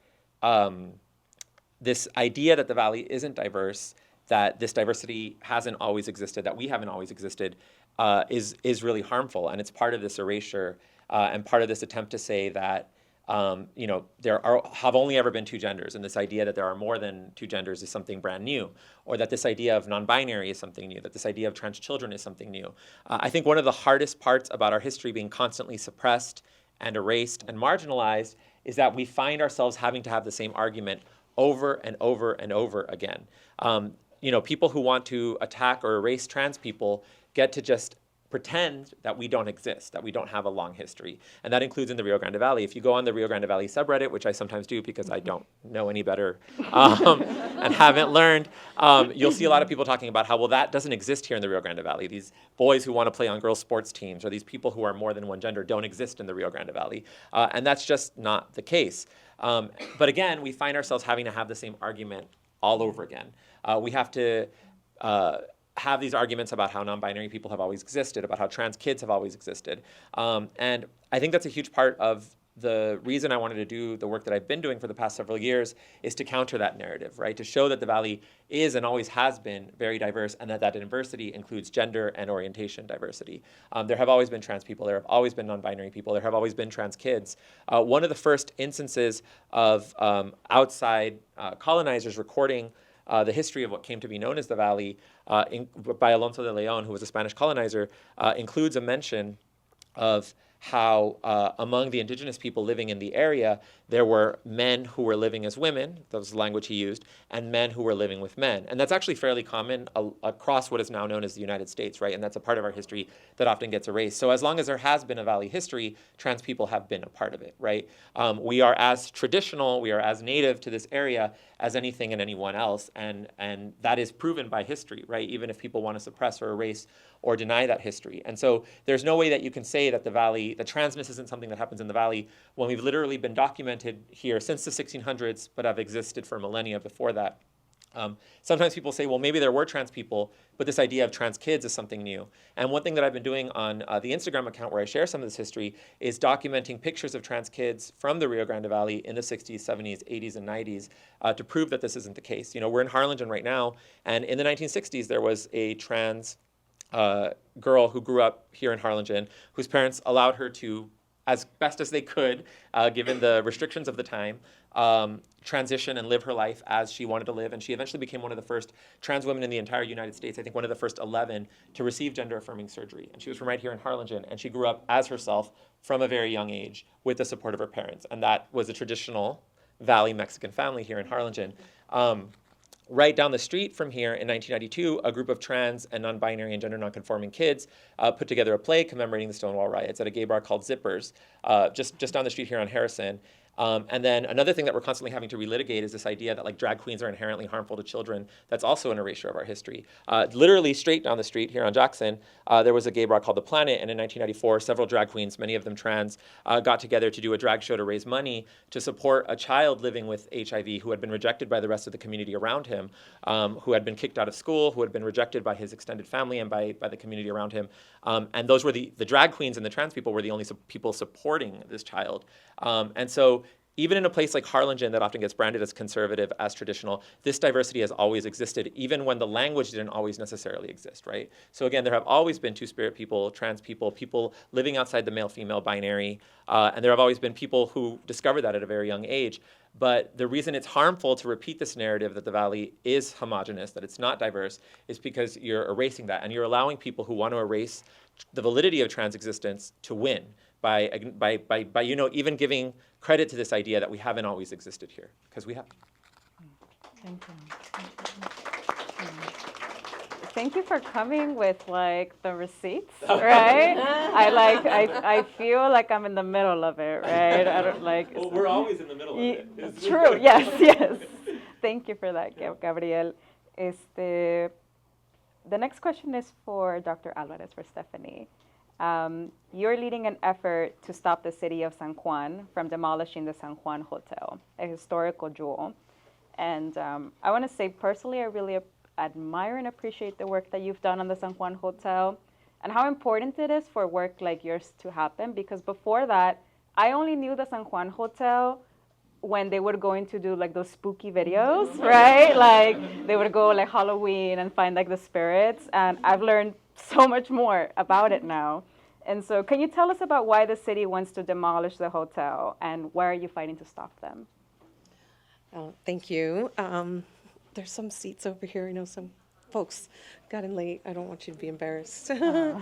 this idea that the Valley isn't diverse, that this diversity hasn't always existed, that we haven't always existed, is really harmful, and it's part of this erasure and part of this attempt to say that have only ever been 2 genders, and this idea that there are more than 2 genders is something brand new, or that this idea of non-binary is something new, that this idea of trans children is something new. I think one of the hardest parts about our history being constantly suppressed and erased and marginalized is that we find ourselves having to have the same argument over and over and over again. People who want to attack or erase trans people get to just pretend that we don't exist, that we don't have a long history. And that includes in the Rio Grande Valley. If you go on the Rio Grande Valley subreddit, which I sometimes do because I don't know any better and haven't learned, you'll see a lot of people talking about how, well, that doesn't exist here in the Rio Grande Valley. These boys who want to play on girls' sports teams, or these people who are more than one gender, don't exist in the Rio Grande Valley. And that's just not the case. But again, we find ourselves having to have the same argument all over again. We have to have these arguments about how non-binary people have always existed, about how trans kids have always existed. And I think that's a huge part of the reason I wanted to do the work that I've been doing for the past several years, is to counter that narrative, right? To show that the Valley is and always has been very diverse, and that diversity includes gender and orientation diversity. There have always been trans people, there have always been non-binary people, there have always been trans kids. One of the first instances of outside colonizers recording the history of what came to be known as the Valley by Alonso de Leon, who was a Spanish colonizer, includes a mention of how among the indigenous people living in the area, there were men who were living as women, that was the language he used, and men who were living with men. And that's actually fairly common across what is now known as the United States, right? And that's a part of our history that often gets erased. So as long as there has been a Valley history, trans people have been a part of it, right? We are as traditional, we are as native to this area as anything and anyone else, and that is proven by history, right? Even if people want to suppress or erase or deny that history. And so there's no way that you can say that the Valley, that transness isn't something that happens in the Valley when we've literally been documented here since the 1600s, but have existed for millennia before that. Sometimes people say, well, maybe there were trans people, but this idea of trans kids is something new. And one thing that I've been doing on the Instagram account where I share some of this history is documenting pictures of trans kids from the Rio Grande Valley in the 60s, 70s, 80s, and 90s to prove that this isn't the case. We're in Harlingen right now, and in the 1960s, there was a trans girl who grew up here in Harlingen, whose parents allowed her to, as best as they could, given the restrictions of the time, transition and live her life as she wanted to live. And she eventually became one of the first trans women in the entire United States, I think one of the first 11 to receive gender-affirming surgery. And she was from right here in Harlingen, and she grew up as herself from a very young age with the support of her parents. And that was a traditional Valley Mexican family here in Harlingen. right down the street from here in 1992, a group of trans and non-binary and gender non-conforming kids put together a play commemorating the Stonewall riots at a gay bar called Zippers, just down the street here on Harrison. And then another thing that we're constantly having to relitigate is this idea that like drag queens are inherently harmful to children. That's also an erasure of our history. Literally straight down the street here on Jackson, there was a gay bar called The Planet, and in 1994, several drag queens, many of them trans, got together to do a drag show to raise money to support a child living with HIV who had been rejected by the rest of the community around him, who had been kicked out of school, who had been rejected by his extended family and by the community around him. And those were the drag queens and the trans people were the only people supporting this child. And so even in a place like Harlingen that often gets branded as conservative, as traditional, this diversity has always existed, even when the language didn't always necessarily exist, right? So again, there have always been two-spirit people, trans people, people living outside the male-female binary, and there have always been people who discovered that at a very young age. But the reason it's harmful to repeat this narrative that the Valley is homogenous, that it's not diverse, is because you're erasing that, and you're allowing people who want to erase the validity of trans existence to win by even giving credit to this idea that we haven't always existed here, because we have. Thank you. Thank you for coming with like the receipts, right? I feel like I'm in the middle of it, right? I don't like. Well, we're always in the middle of it. It's true. Yes. Thank you for that, Gabriel. The next question is for Dr. Alvarez, for Stephanie. You're leading an effort to stop the city of San Juan from demolishing the San Juan Hotel, a historical jewel. And I want to say personally, I really admire and appreciate the work that you've done on the San Juan Hotel and how important it is for work like yours to happen. Because before that, I only knew the San Juan Hotel when they were going to do like those spooky videos, right? Like they would go like Halloween and find like the spirits. And I've learned so much more about it now. And so can you tell us about why the city wants to demolish the hotel and why are you fighting to stop them? Thank you. There's some seats over here. I know some folks got in late. I don't want you to be embarrassed. Yeah.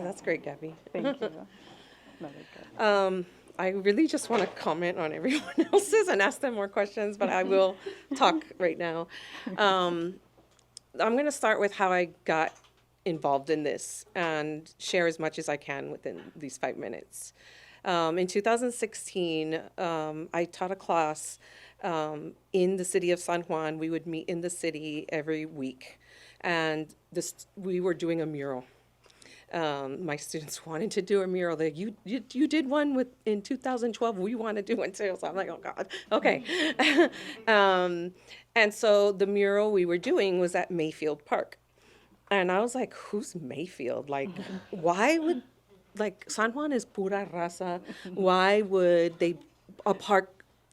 That's great, Gabby. Thank you. No, they're good. I really just want to comment on everyone else's and ask them more questions, but I will talk right now. I'm going to start with how I got involved in this and share as much as I can within these 5 minutes. In 2016, I taught a class in the city of San Juan. We would meet in the city every week, and we were doing a mural. My students wanted to do a mural. You did one in 2012. We want to do one too. So I'm like, oh God, okay. And so the mural we were doing was at Mayfield Park, and I was like, who's Mayfield? Like, why would San Juan is pura raza? Why would they a park?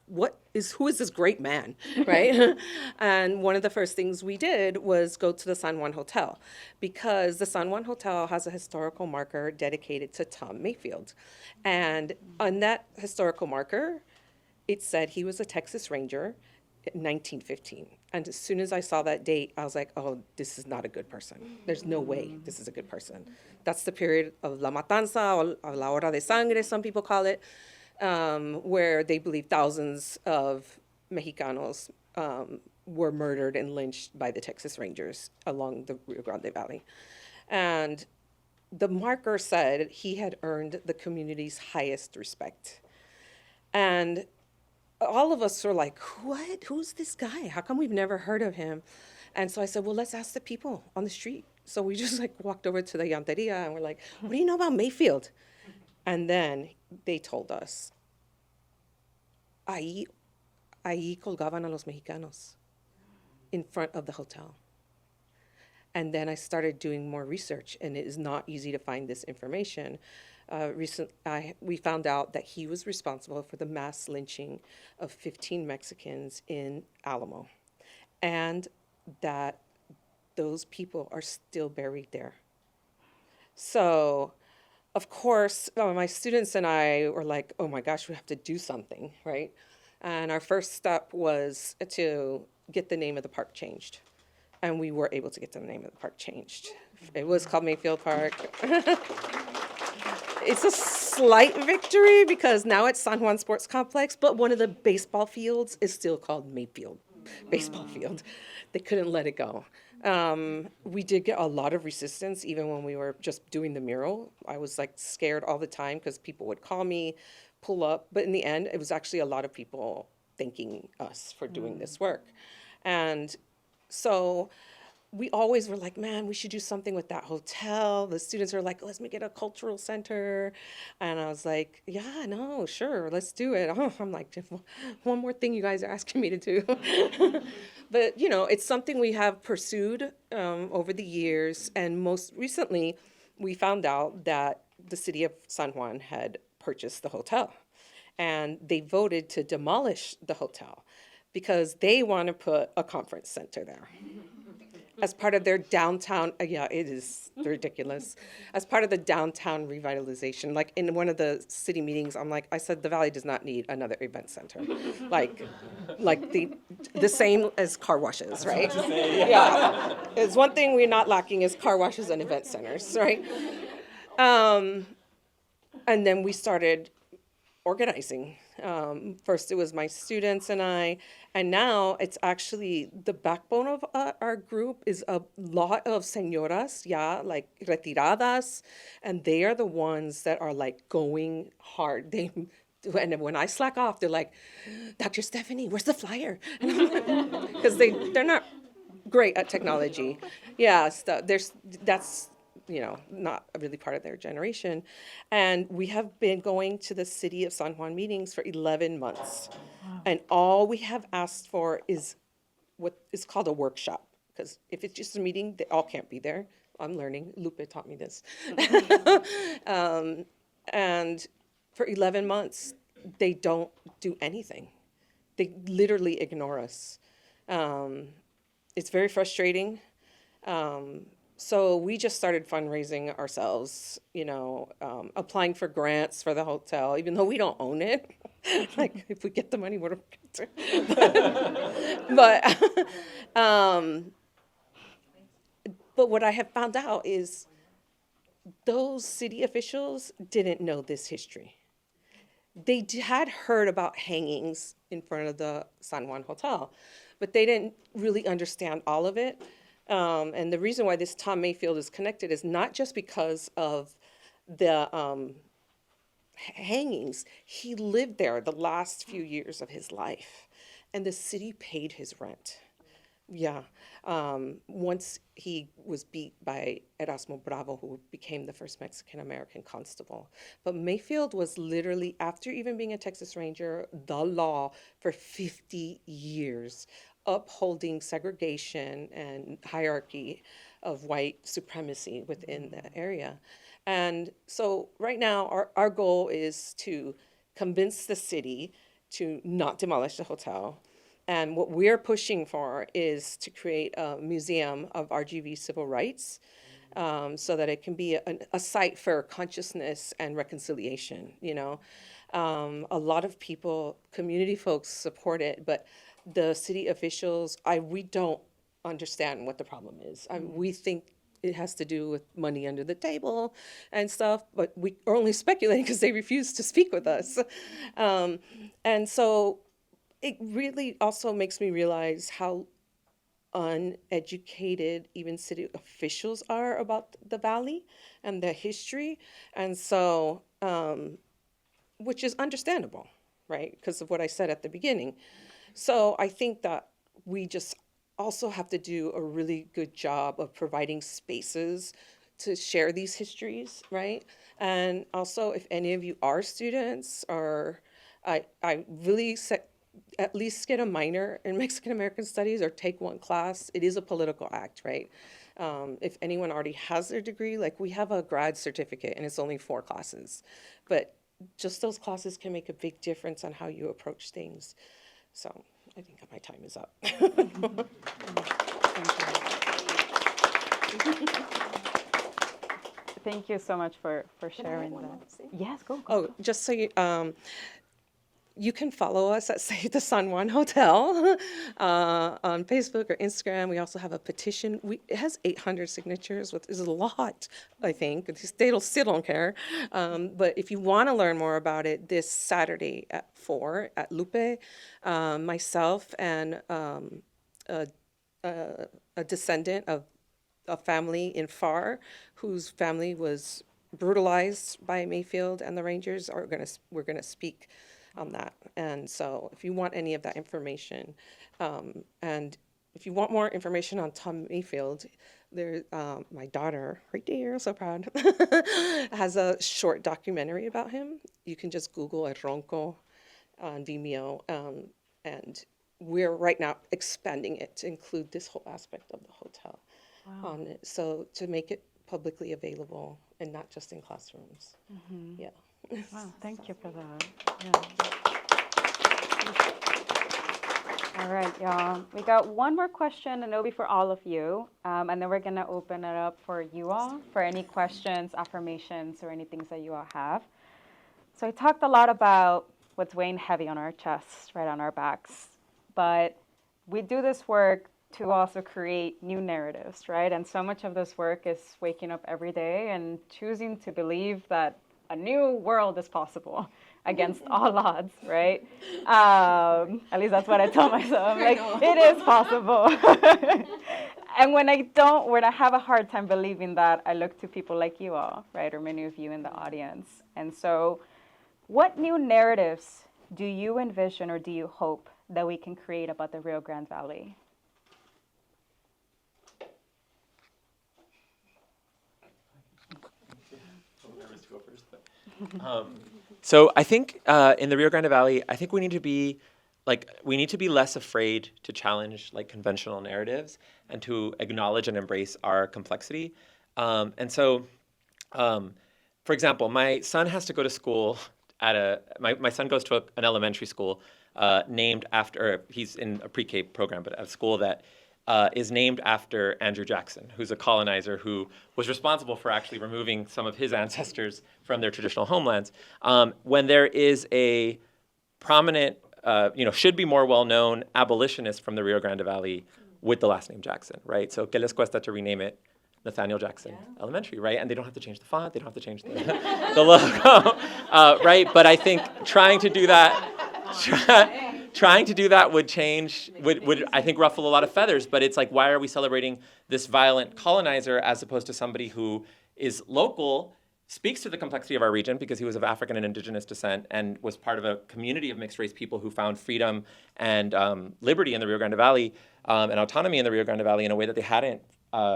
Who is this great man, right? And one of the first things we did was go to the San Juan Hotel, because the San Juan Hotel has a historical marker dedicated to Tom Mayfield. And on that historical marker, it said he was a Texas Ranger in 1915. And as soon as I saw that date, I was like, oh, this is not a good person. There's no way this is a good person. That's the period of La Matanza, or La Hora de Sangre, some people call it, where they believe thousands of Mexicanos were murdered and lynched by the Texas Rangers along the Rio Grande Valley. And the marker said he had earned the community's highest respect. And all of us were like, what? Who's this guy? How come we've never heard of him? And so I said, well, let's ask the people on the street. So we just walked over to the Llanteria and we're like, what do you know about Mayfield? And then they told us, ahí colgaban a los mexicanos in front of the hotel. And then I started doing more research, and it is not easy to find this information. We found out that he was responsible for the mass lynching of 15 Mexicans in Alamo, and that those people are still buried there. So, of course, my students and I were like, oh my gosh, we have to do something, right? And our first step was to get the name of the park changed. And we were able to get the name of the park changed. It was called Mayfield Park. It's a slight victory because now it's San Juan Sports Complex, but one of the baseball fields is still called Mayfield Baseball Field. They couldn't let it go. We did get a lot of resistance even when we were just doing the mural. I was like scared all the time because people would call me, pull up, but in the end, it was actually a lot of people thanking us for doing this work. And so we always were like, man, we should do something with that hotel. The students are like, let's make it a cultural center. And I was like, yeah, no, sure, let's do it. I'm like, one more thing you guys are asking me to do. But, you know, it's something we have pursued over the years. And most recently, we found out that the city of San Juan had purchased the hotel. And they voted to demolish the hotel because they want to put a conference center there. As part of their downtown, yeah, it is ridiculous. As part of the downtown revitalization, like in one of the city meetings, I said the Valley does not need another event center, like the same as car washes, right? Yeah, it's one thing we're not lacking is car washes and event centers, right? And then we started organizing. First, it was my students and I, and now it's actually the backbone of our group is a lot of señoras, like retiradas, and they are the ones that are like going hard. And when I slack off, they're like, Dr. Stephanie, where's the flyer? Because they're not great at technology. Yeah, that's not really part of their generation. And we have been going to the City of San Juan meetings for 11 months. Wow. And all we have asked for is what is called a workshop. Because if it's just a meeting, they all can't be there. I'm learning. Lupe taught me this. And for 11 months, they don't do anything. They literally ignore us. It's very frustrating. So we just started fundraising ourselves, applying for grants for the hotel, even though we don't own it. Like, if we get the money, what are we going to do? But what I have found out is those city officials didn't know this history. They had heard about hangings in front of the San Juan Hotel, but they didn't really understand all of it. And the reason why this Tom Mayfield is connected is not just because of the hangings. He lived there the last few years of his life, and the city paid his rent. Yeah. Once he was beat by Erasmo Bravo, who became the first Mexican-American constable. But Mayfield was literally, after even being a Texas Ranger, the law for 50 years, upholding segregation and hierarchy of white supremacy within the area. And so right now, our goal is to convince the city to not demolish the hotel. And what we're pushing for is to create a museum of RGV civil rights so that it can be a site for consciousness and reconciliation, A lot of people, community folks support it, but the city officials, we don't understand what the problem is. We think it has to do with money under the table and stuff, but we are only speculating because they refuse to speak with us. And so it really also makes me realize how uneducated even city officials are about the Valley and the history. And so, which is understandable, right? Because of what I said at the beginning. So I think that we just also have to do a really good job of providing spaces to share these histories, right? And also, if any of you are students, or I really at least get a minor in Mexican American Studies or take one class. It is a political act, right? If anyone already has their degree, like we have a grad certificate and it's only 4 classes, but just those classes can make a big difference on how you approach things. So I think my time is up. Thank you so much for sharing that. Yes, go. Oh, just so you, you can follow us at Save the San Juan Hotel on Facebook or Instagram. We also have a petition. It has 800 signatures, which is a lot, I think. They still don't care. But if you want to learn more about it, this Saturday at 4 at Lupe, myself and a descendant of a family in Far, whose family was brutalized by Mayfield and the Rangers, we're gonna speak on that. And so if you want any of that information, and if you want more information on Tom Mayfield, there, my daughter, right there, so proud, has a short documentary about him. You can just Google El Ronco on Vimeo, and we're right now expanding it to include this whole aspect of the hotel on it, so to make it publicly available and not just in classrooms. Yeah. Wow, thank you for that. Yeah. All right, y'all. We got one more question, and it'll be for all of you. And then we're going to open it up for you all for any questions, affirmations, or any things that you all have. So I talked a lot about what's weighing heavy on our chests, right on our backs. But we do this work to also create new narratives, right? And so much of this work is waking up every day and choosing to believe that a new world is possible against all odds, right? At least that's what I tell myself. Like, it is possible. And when I have a hard time believing that, I look to people like you all, right? Or many of you in the audience. And so what new narratives do you envision or do you hope that we can create about the Rio Grande Valley? So I think in the Rio Grande Valley, I think we need to be less afraid to challenge like conventional narratives and to acknowledge and embrace our complexity. For example, my son has to go to school my son goes to an elementary school named after, he's in a pre-K program, but a school that is named after Andrew Jackson, who's a colonizer who was responsible for actually removing some of his ancestors from their traditional homelands. When there is a prominent, should be more well-known abolitionist from the Rio Grande Valley with the last name Jackson, right? So, ¿qué les cuesta to rename it Nathaniel Jackson Elementary, right? And they don't have to change the font, they don't have to change the logo, right? But I think trying to do that would change, would I think ruffle a lot of feathers. But it's like, why are we celebrating this violent colonizer as opposed to somebody who is local, speaks to the complexity of our region because he was of African and indigenous descent and was part of a community of mixed race people who found freedom and liberty in the Rio Grande Valley and autonomy in the Rio Grande Valley in a way that they hadn't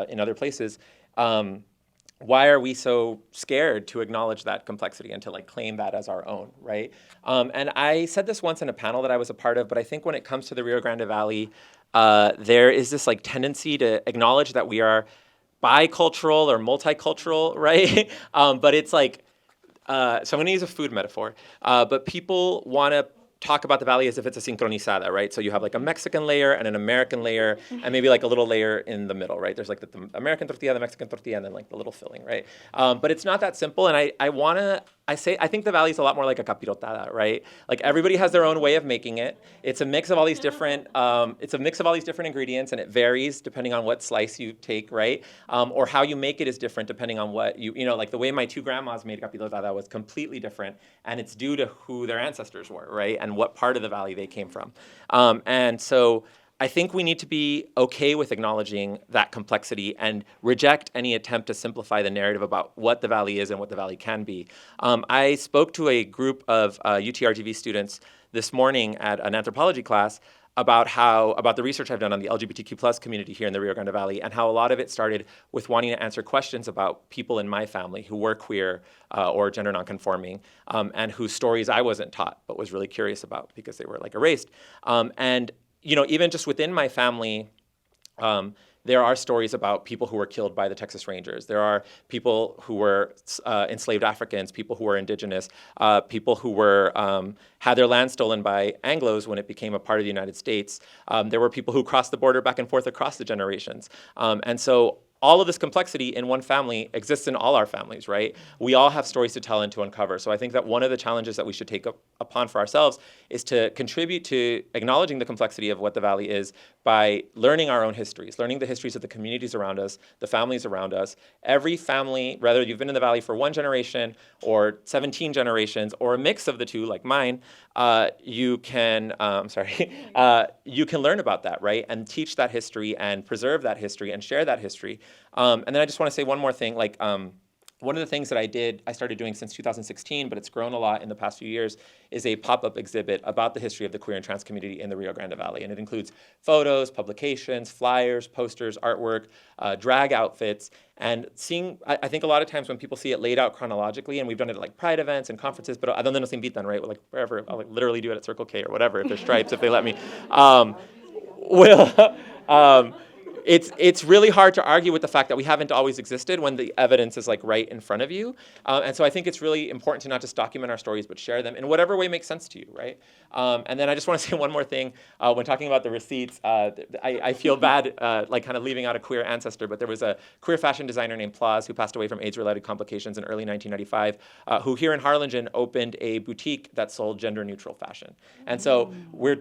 in other places. Why are we so scared to acknowledge that complexity and to like claim that as our own, right? And I said this once in a panel that I was a part of, but I think when it comes to the Rio Grande Valley, there is this like tendency to acknowledge that we are bicultural or multicultural, right? But it's like, so I'm gonna use a food metaphor, but people wanna talk about the valley as if it's a sincronizada, right? So you have like a Mexican layer and an American layer and maybe like a little layer in the middle, right? There's like the American tortilla, the Mexican tortilla, and then like the little filling, right? But it's not that simple. And I think the valley is a lot more like a capirotada, right? Like everybody has their own way of making it. It's a mix of all these different, ingredients, and it varies depending on what slice you take, right? Or how you make it is different depending on what like the way my two grandmas made capirotada was completely different, and it's due to who their ancestors were, right? And what part of the valley they came from. And so I think we need to be okay with acknowledging that complexity and reject any attempt to simplify the narrative about what the valley is and what the valley can be. I spoke to a group of UTRGV students this morning at an anthropology class about the research I've done on the LGBTQ plus community here in the Rio Grande Valley, and how a lot of it started with wanting to answer questions about people in my family who were queer or gender nonconforming, and whose stories I wasn't taught but was really curious about because they were like erased. And even just within my family, there are stories about people who were killed by the Texas Rangers. There are people who were enslaved Africans, people who were indigenous, people who were had their land stolen by Anglos when it became a part of the United States. There were people who crossed the border back and forth across the generations. And so all of this complexity in one family exists in all our families, right? We all have stories to tell and to uncover. So I think that one of the challenges that we should take upon for ourselves is to contribute to acknowledging the complexity of what the Valley is by learning our own histories, learning the histories of the communities around us, the families around us. Every family, whether you've been in the Valley for 1 generation or 17 generations or a mix of the two, like mine, you can, you can learn about that, right? And teach that history and preserve that history and share that history. And then I just want to say one more thing, like one of the things that I started doing since 2016, but it's grown a lot in the past few years, is a pop-up exhibit about the history of the queer and trans community in the Rio Grande Valley. And it includes photos, publications, flyers, posters, artwork, drag outfits, and seeing, I think a lot of times when people see it laid out chronologically, and we've done it at like Pride events and conferences, but ¿a dónde nos invitan, right? Like wherever, I'll like literally do it at Circle K or whatever, if there's stripes, if they let me. It's really hard to argue with the fact that we haven't always existed when the evidence is like right in front of you. And so I think it's really important to not just document our stories, but share them in whatever way makes sense to you, right? And then I just want to say one more thing. When talking about the receipts, I feel bad like kind of leaving out a queer ancestor, but there was a queer fashion designer named Plaz who passed away from AIDS-related complications in early 1995, who here in Harlingen opened a boutique that sold gender-neutral fashion. And so we're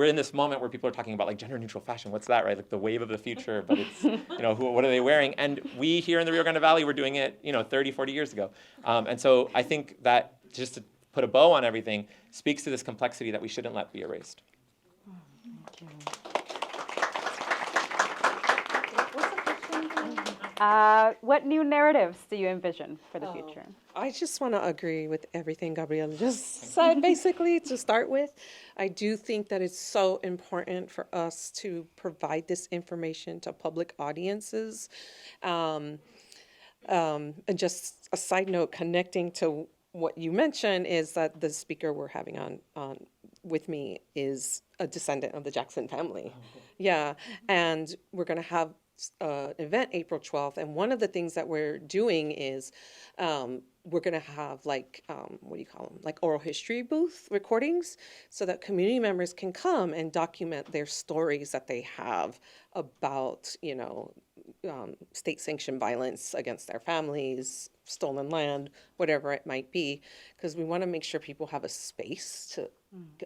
in this moment where people are talking about like gender-neutral fashion. What's that, right? Like the wave of the future. But it's, what are they wearing? And we here in the Rio Grande Valley were doing it, 30, 40 years ago. And so I think that just to put a bow on everything speaks to this complexity that we shouldn't let be erased. What new narratives do you envision for the future? I just want to agree with everything Gabriel just said, basically, to start with. I do think that it's so important for us to provide this information to public audiences. And just a side note, connecting to what you mentioned, is that the speaker we're having on with me is a descendant of the Jackson family. Yeah, and we're going to have event April 12th, and one of the things that we're doing is we're going to have like what do you call them, like oral history booth recordings, so that community members can come and document their stories that they have about state-sanctioned violence against their families, stolen land, whatever it might be, because we want to make sure people have a space to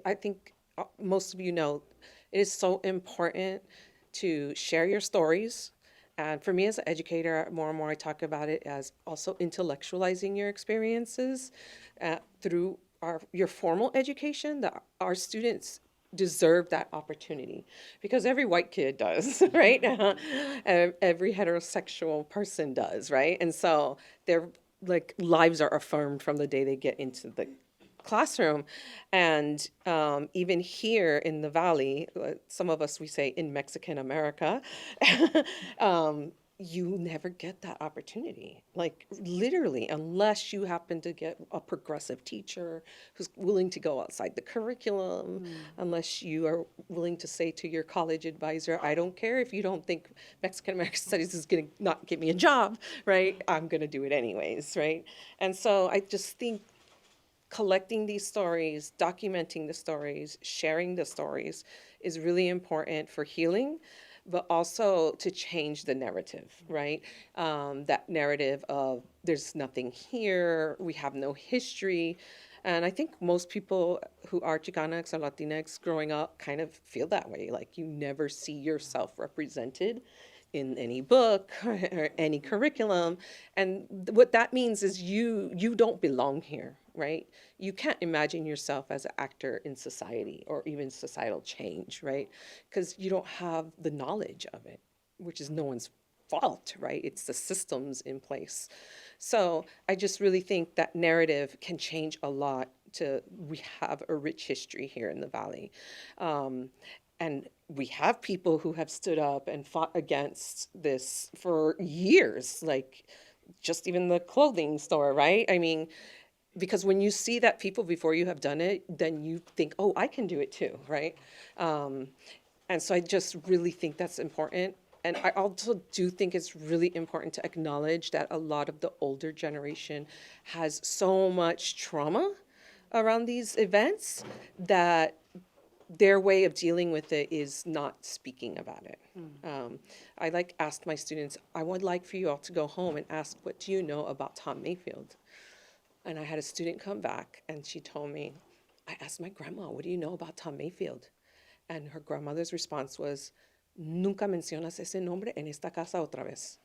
I think most of you know it is so important to share your stories. And for me as an educator, more and more I talk about it as also intellectualizing your experiences through your formal education, that our students deserve that opportunity, because every white kid does, right? Every heterosexual person does, right? And so their lives are affirmed from the day they get into the classroom. And even here in the Valley, some of us, we say in Mexican America, you never get that opportunity, like literally, unless you happen to get a progressive teacher who's willing to go outside the curriculum, unless you are willing to say to your college advisor, I don't care if you don't think Mexican American Studies is going to not give me a job, right? I'm going to do it anyways, right? And so I just think collecting these stories, documenting the stories, sharing the stories is really important for healing, but also to change the narrative, right? That narrative of there's nothing here, we have no history. And I think most people who are Chicanx or Latinx growing up kind of feel that way, like you never see yourself represented in any book or any curriculum. And what that means is you don't belong here, right? You can't imagine yourself as an actor in society or even societal change, right? Because you don't have the knowledge of it, which is no one's fault, right? It's the systems in place. So I just really think that narrative can change a lot. We have a rich history here in the Valley. And we have people who have stood up and fought against this for years, like just even the clothing store, right? I mean, because when you see that people before you have done it, then you think, oh, I can do it too, right? And so I just really think that's important. And I also do think it's really important to acknowledge that a lot of the older generation has so much trauma around these events that their way of dealing with it is not speaking about it. I asked my students, I would like for you all to go home and ask, what do you know about Tom Mayfield? And I had a student come back and she told me, I asked my grandma, what do you know about Tom Mayfield? And her grandmother's response was, nunca mencionas ese nombre en esta casa otra vez.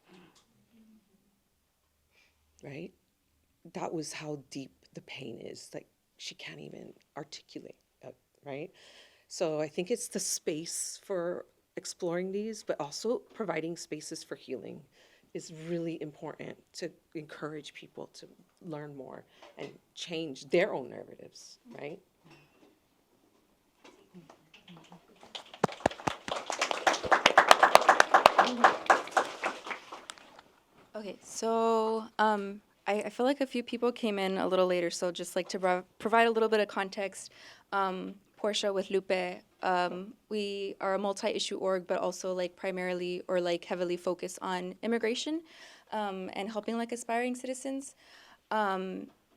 Right? That was how deep the pain is. Like, she can't even articulate that, right? So I think it's the space for exploring these, but also providing spaces for healing is really important to encourage people to learn more and change their own narratives, right? Okay, so I feel like a few people came in a little later, so just like to provide a little bit of context, Portia with Lupe, we are a multi-issue org, but also like primarily or like heavily focused on immigration and helping like aspiring citizens.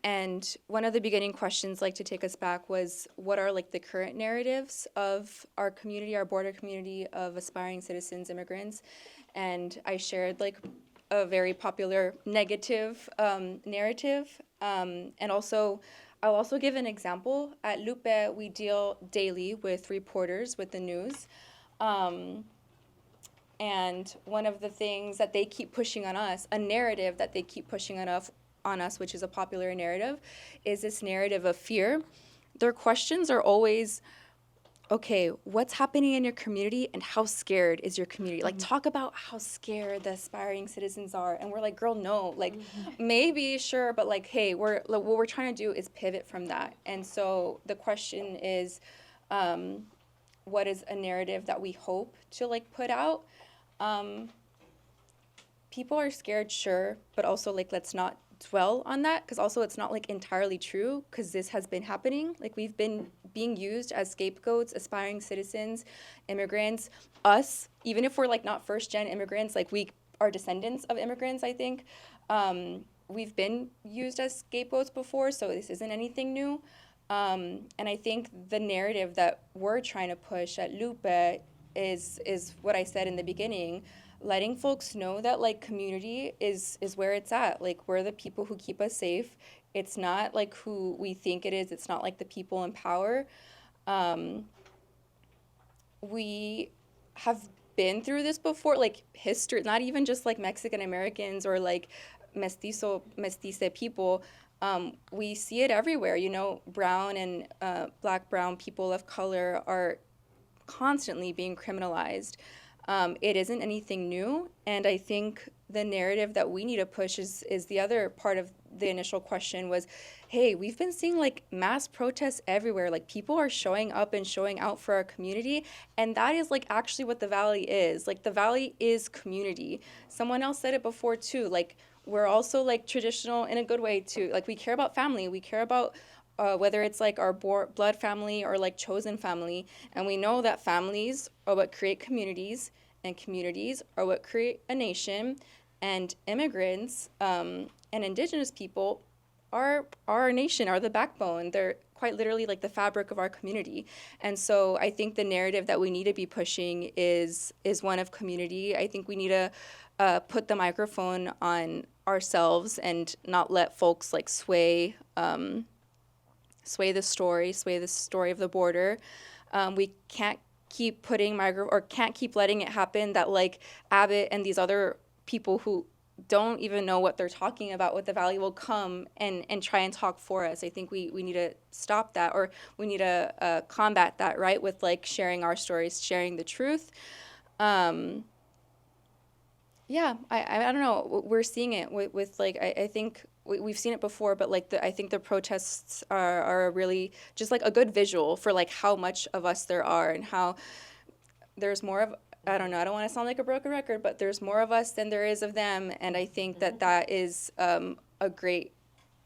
And one of the beginning questions, like to take us back, was what are like the current narratives of our community, our border community of aspiring citizens, immigrants? And I shared like a very popular negative narrative. And also, I'll also give an example. At Lupe, we deal daily with reporters with the news. And one of the things that they keep pushing on us, a narrative that they keep pushing on us, which is a popular narrative, is this narrative of fear. Their questions are always, okay, what's happening in your community and how scared is your community? Like, talk about how scared the aspiring citizens are. And we're like, girl, no, like, maybe, sure, but like, hey, what we're trying to do is pivot from that. And so the question is, what is a narrative that we hope to like put out? People are scared, sure, but also like, let's not dwell on that, because also it's not like entirely true, because this has been happening. Like, we've been being used as scapegoats, aspiring citizens, immigrants, us, even if we're like not first-gen immigrants, like we are descendants of immigrants, I think. We've been used as scapegoats before, so this isn't anything new. And I think the narrative that we're trying to push at Lupe is what I said in the beginning, letting folks know that like community is where it's at. Like, we're the people who keep us safe. It's not like who we think it is. It's not like the people in power. We have been through this before, like history, not even just like Mexican Americans or like mestice people. We see it everywhere. You know, brown and brown people of color are constantly being criminalized. It isn't anything new, and I think the narrative that we need to push is the other part of the initial question was, hey, we've been seeing like mass protests everywhere. Like, people are showing up and showing out for our community, and that is like actually what the Valley is. Like, the Valley is community. Someone else said it before too. Like, we're also like traditional in a good way too. Like, we care about family. We care about whether it's like our blood family or like chosen family. And we know that families are what create communities, and communities are what create a nation. And immigrants and indigenous people are our nation, are the backbone. They're quite literally like the fabric of our community. And so I think the narrative that we need to be pushing is one of community. I think we need to put the microphone on ourselves and not let folks like sway the story of the border. We can't keep putting can't keep letting it happen that like Abbott and these other people who don't even know what they're talking about with the Valley will come and try and talk for us. I think we need to stop that, or we need to combat that, right, with like sharing our stories, sharing the truth. Yeah, I don't know. We're seeing it with like, I think we've seen it before, but like I think the protests are really just like a good visual for like how much of us there are, and how there's more of, I don't know, I don't want to sound like a broken record, but there's more of us than there is of them. And I think that is a great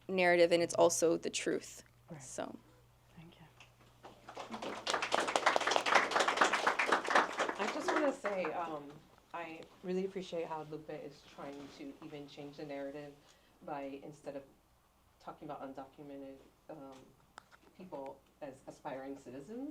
narrative, and it's also the truth. Right. So. Thank you. I just want to say, I really appreciate how Lupe is trying to even change the narrative by, instead of talking about undocumented people as aspiring citizens,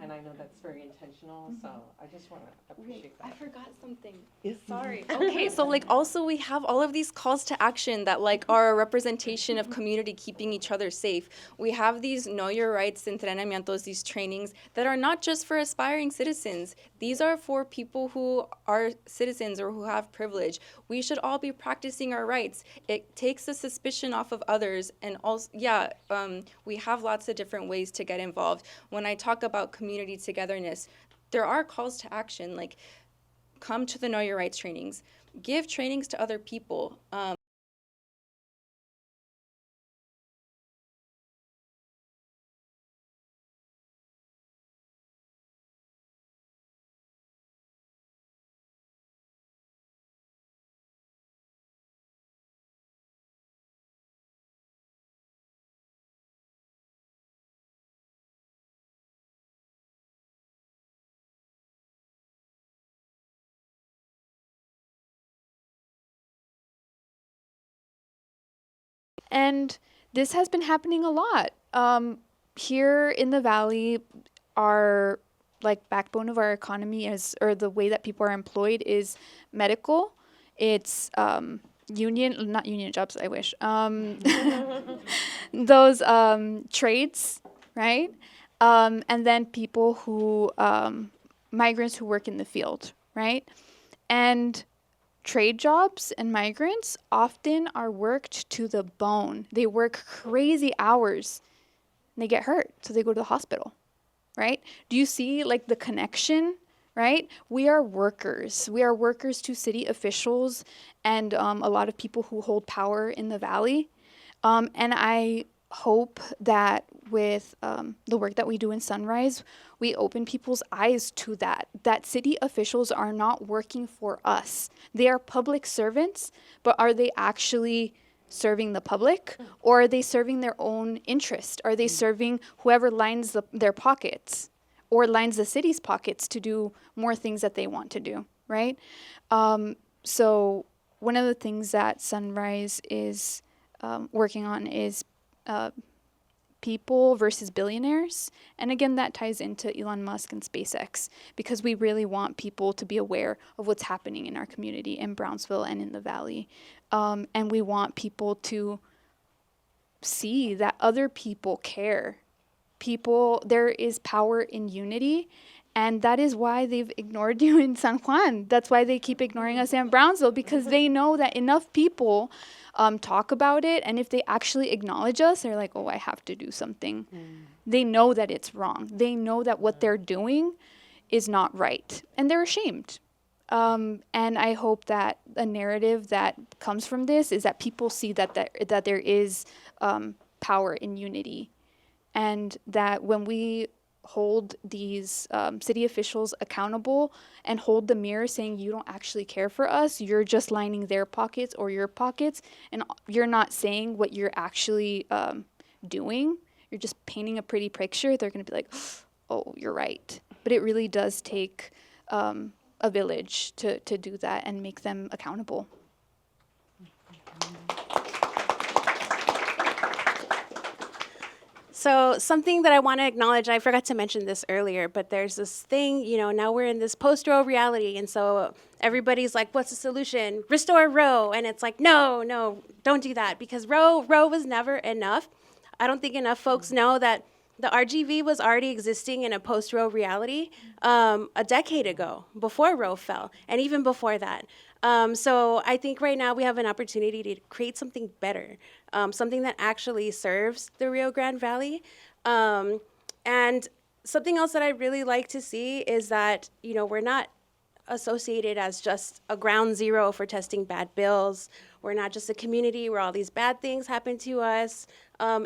and I know that's very intentional, so I just want to appreciate I that. forgot something. Yes. Sorry. Okay, so like also we have all of these calls to action that like are a representation of community keeping each other safe. We have these know your rights entrenamientos, these trainings that are not just for aspiring citizens. These are for people who are citizens or who have privilege. We should all be practicing our rights. It takes the suspicion off of others, and also we have lots of different ways to get involved. When I talk about community togetherness, there are calls to action, like come to the Know Your Rights trainings, give trainings to other people. And this has been happening a lot. Here in the Valley, our like backbone of our economy is, or the way that people are employed is medical. It's not union jobs, I wish. Those trades, right? And then people who, migrants who work in the field, right? And trade jobs and migrants often are worked to the bone. They work crazy hours and they get hurt, so they go to the hospital, right? Do you see like the connection, right? We are workers. We are workers to city officials and a lot of people who hold power in the Valley. And I hope that with the work that we do in Sunrise, we open people's eyes to that city officials are not working for us. They are public servants, but are they actually serving the public, or are they serving their own interest? Are they serving whoever lines their pockets or lines the city's pockets to do more things that they want to do, right? So one of the things that Sunrise is working on is people versus billionaires. And again, that ties into Elon Musk and SpaceX, because we really want people to be aware of what's happening in our community in Brownsville and in the Valley. And we want people to see that other people care. There is power in unity. And that is why they've ignored you in San Juan. That's why they keep ignoring us in Brownsville, because they know that enough people talk about it, and if they actually acknowledge us, they're like, oh, I have to do something. They know that it's wrong. They know that what they're doing is not right, and they're ashamed. And I hope that a narrative that comes from this is that people see that there is power in unity, and that when we hold these city officials accountable and hold the mirror saying you don't actually care for us, you're just lining their pockets or your pockets, and you're not saying what you're actually doing, you're just painting a pretty picture, they're going to be like, oh, you're right. But it really does take a village to do that and make them accountable. So something that I want to acknowledge, I forgot to mention this earlier, but there's this thing, now we're in this post-Roe reality, and so everybody's like, what's the solution? Restore Roe. And it's like, no, don't do that, because Roe was never enough. I don't think enough folks know that the RGV was already existing in a post-Roe reality a decade ago, before Roe fell, and even before that. So I think right now we have an opportunity to create something better, something that actually serves the Rio Grande Valley. And something else that I really like to see is that, we're not associated as just a ground zero for testing bad bills. We're not just a community where all these bad things happen to us.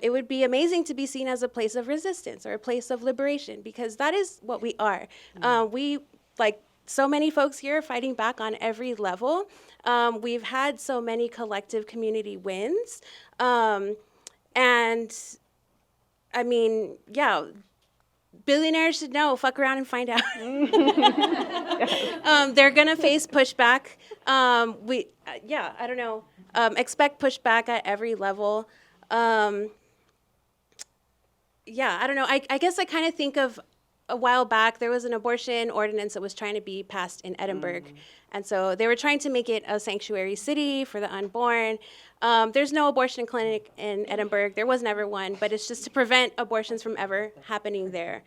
It would be amazing to be seen as a place of resistance or a place of liberation, because that is what we are. We, like so many folks here, fighting back on every level. We've had so many collective community wins. And I mean, yeah, billionaires should know, fuck around and find out. They're gonna face pushback. I don't know. Expect pushback at every level. yeah, I don't know. I guess I kind of think of a while back, there was an abortion ordinance that was trying to be passed in Edinburgh. And so they were trying to make it a sanctuary city for the unborn. There's no abortion clinic in Edinburgh. There was never one, but it's just to prevent abortions from ever happening there.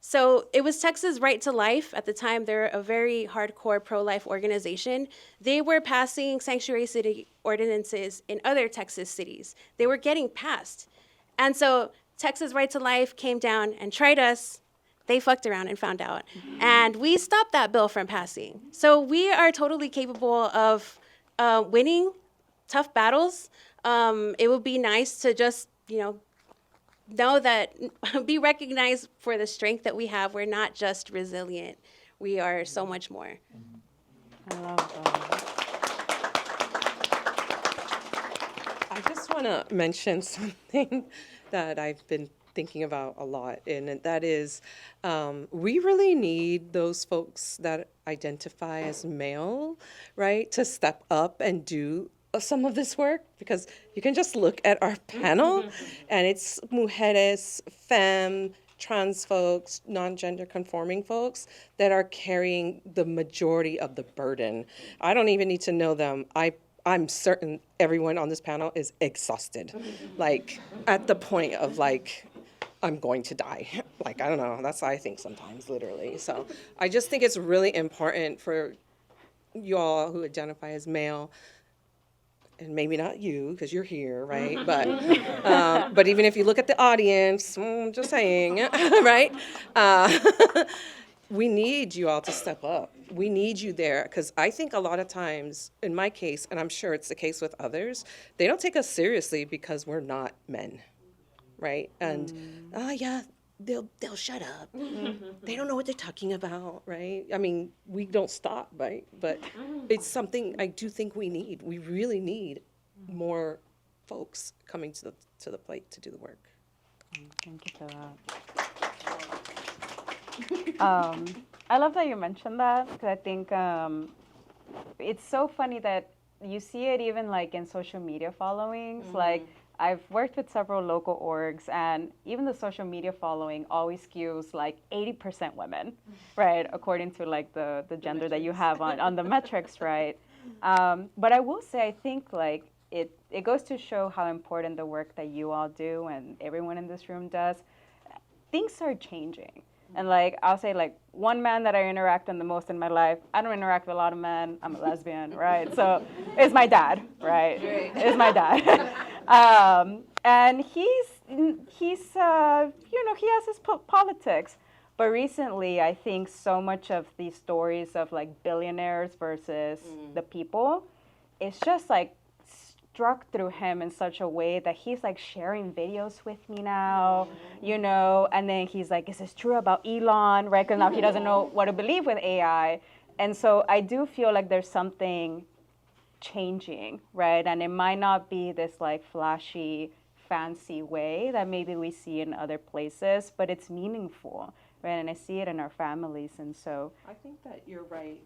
So it was Texas Right to Life. At the time, they're a very hardcore pro-life organization. They were passing sanctuary city ordinances in other Texas cities. They were getting passed. And so Texas Right to Life came down and tried us. They fucked around and found out. And we stopped that bill from passing. So we are totally capable of winning tough battles. It would be nice to just, know that, be recognized for the strength that we have. We're not just resilient. We are so much more. I love that. I just want to mention something that I've been thinking about a lot, and that is we really need those folks that identify as male, right, to step up and do some of this work, because you can just look at our panel and it's mujeres, femme, trans folks, non-gender conforming folks that are carrying the majority of the burden. I don't even need to know them. I'm certain everyone on this panel is exhausted, like at the point of like, I'm going to die. Like, I don't know, that's how I think sometimes, literally. So I just think it's really important for you all who identify as male, and maybe not you, because you're here, right? But even if you look at the audience, just saying, right? We need you all to step up. We need you there, because I think a lot of times, in my case, and I'm sure it's the case with others, they don't take us seriously because we're not men, right? And, yeah, they'll shut up. They don't know what they're talking about, right? I mean, we don't stop, right? But it's something I do think we need. We really need more folks coming to the plate to do the work. Thank you for that. I love that you mentioned that, because I think it's so funny that you see it even like in social media followings. Like, I've worked with several local orgs, and even the social media following always skews like 80% women, right? According to like the gender that you have on the metrics, right? But I will say, I think like it goes to show how important the work that you all do and everyone in this room does. Things are changing. And like, I'll say like one man that I interact with the most in my life, I don't interact with a lot of men, I'm a lesbian, right? So it's my dad, right? It's my dad. And he's he has his politics. But recently, I think so much of these stories of like billionaires versus the people, it's just like struck through him in such a way that he's like sharing videos with me now, and then he's like, is this true about Elon, right? Because now he doesn't know what to believe with AI. And so I do feel like there's something changing, right? And it might not be this like flashy, fancy way that maybe we see in other places, but it's meaningful, right? And I see it in our families. And so I think that you're right.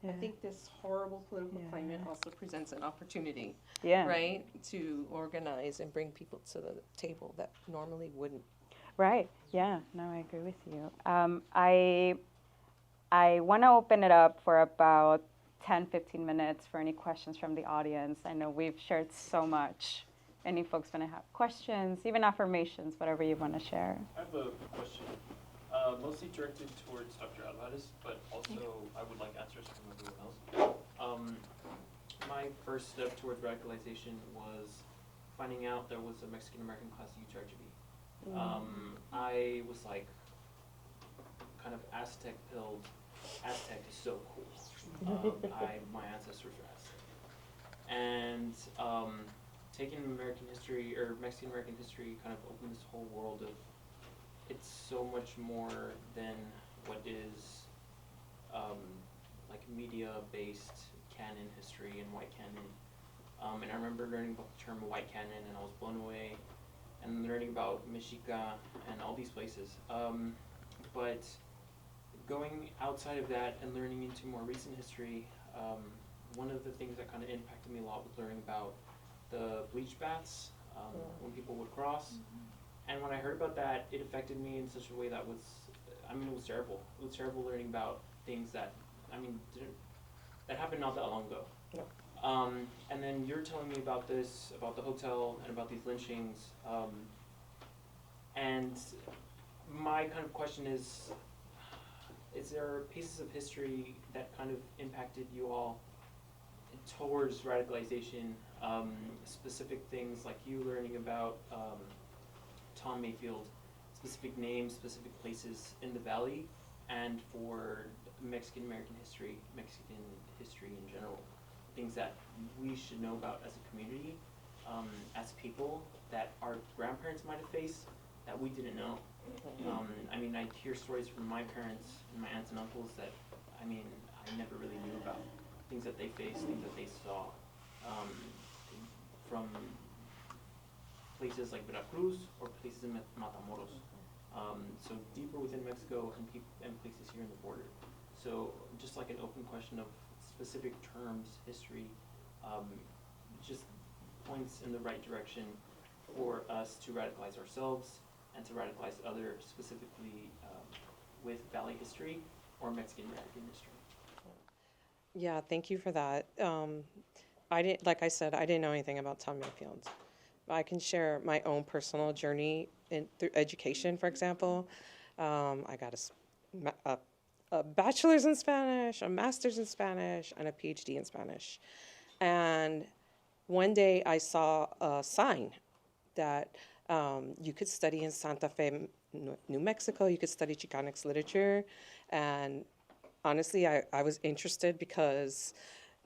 I think this horrible political climate also presents an opportunity, right, to organize and bring people to the table that normally wouldn't. Right. Yeah. No, I agree with you. I want to open it up for about 10, 15 minutes for any questions from the audience. I know we've shared so much. Any folks want to have questions, even affirmations, whatever you want to share? I have a question. Mostly directed towards Dr. Alvarez, but also I would like answers from everyone else. My first step towards radicalization was finding out there was a Mexican-American class at UTRGV. I was like kind of Aztec pilled. Aztec is so cool. My ancestors were Aztec. And taking American history, or Mexican-American history, kind of opened this whole world of it's so much more than what is like media-based canon history and white canon. And I remember learning about the term white canon, and I was blown away. And learning about Mexica and all these places. But going outside of that and learning into more recent history, one of the things that kind of impacted me a lot was learning about the bleach baths when people would cross. And when I heard about that, it affected me in such a way that was, I mean, it was terrible. It was terrible learning about things that, I mean, that happened not that long ago. No. And then you're telling me about this, about the hotel, and about these lynchings. And my kind of question is there pieces of history that kind of impacted you all towards radicalization? Specific things like you learning about Tom Mayfield, specific names, specific places in the Valley, and for Mexican American history, Mexican history in general, things that we should know about as a community, as people that our grandparents might have faced that we didn't know. I mean, I hear stories from my parents and my aunts and uncles that, I mean, I never really knew about. Things that they faced, things that they saw, from places like Veracruz or places in Matamoros. So deeper within Mexico and places here in the border. So just like an open question of specific terms, history, just points in the right direction for us to radicalize ourselves and to radicalize others, specifically with Valley history or Mexican American history. Yeah, thank you for that. I didn't, like I said, I didn't know anything about Tom Mayfield. I can share my own personal journey through education, for example. I got a bachelor's in Spanish, a master's in Spanish, and a PhD in Spanish. And one day I saw a sign that you could study in Santa Fe, New Mexico. You could study Chicanx literature. And honestly, I was interested because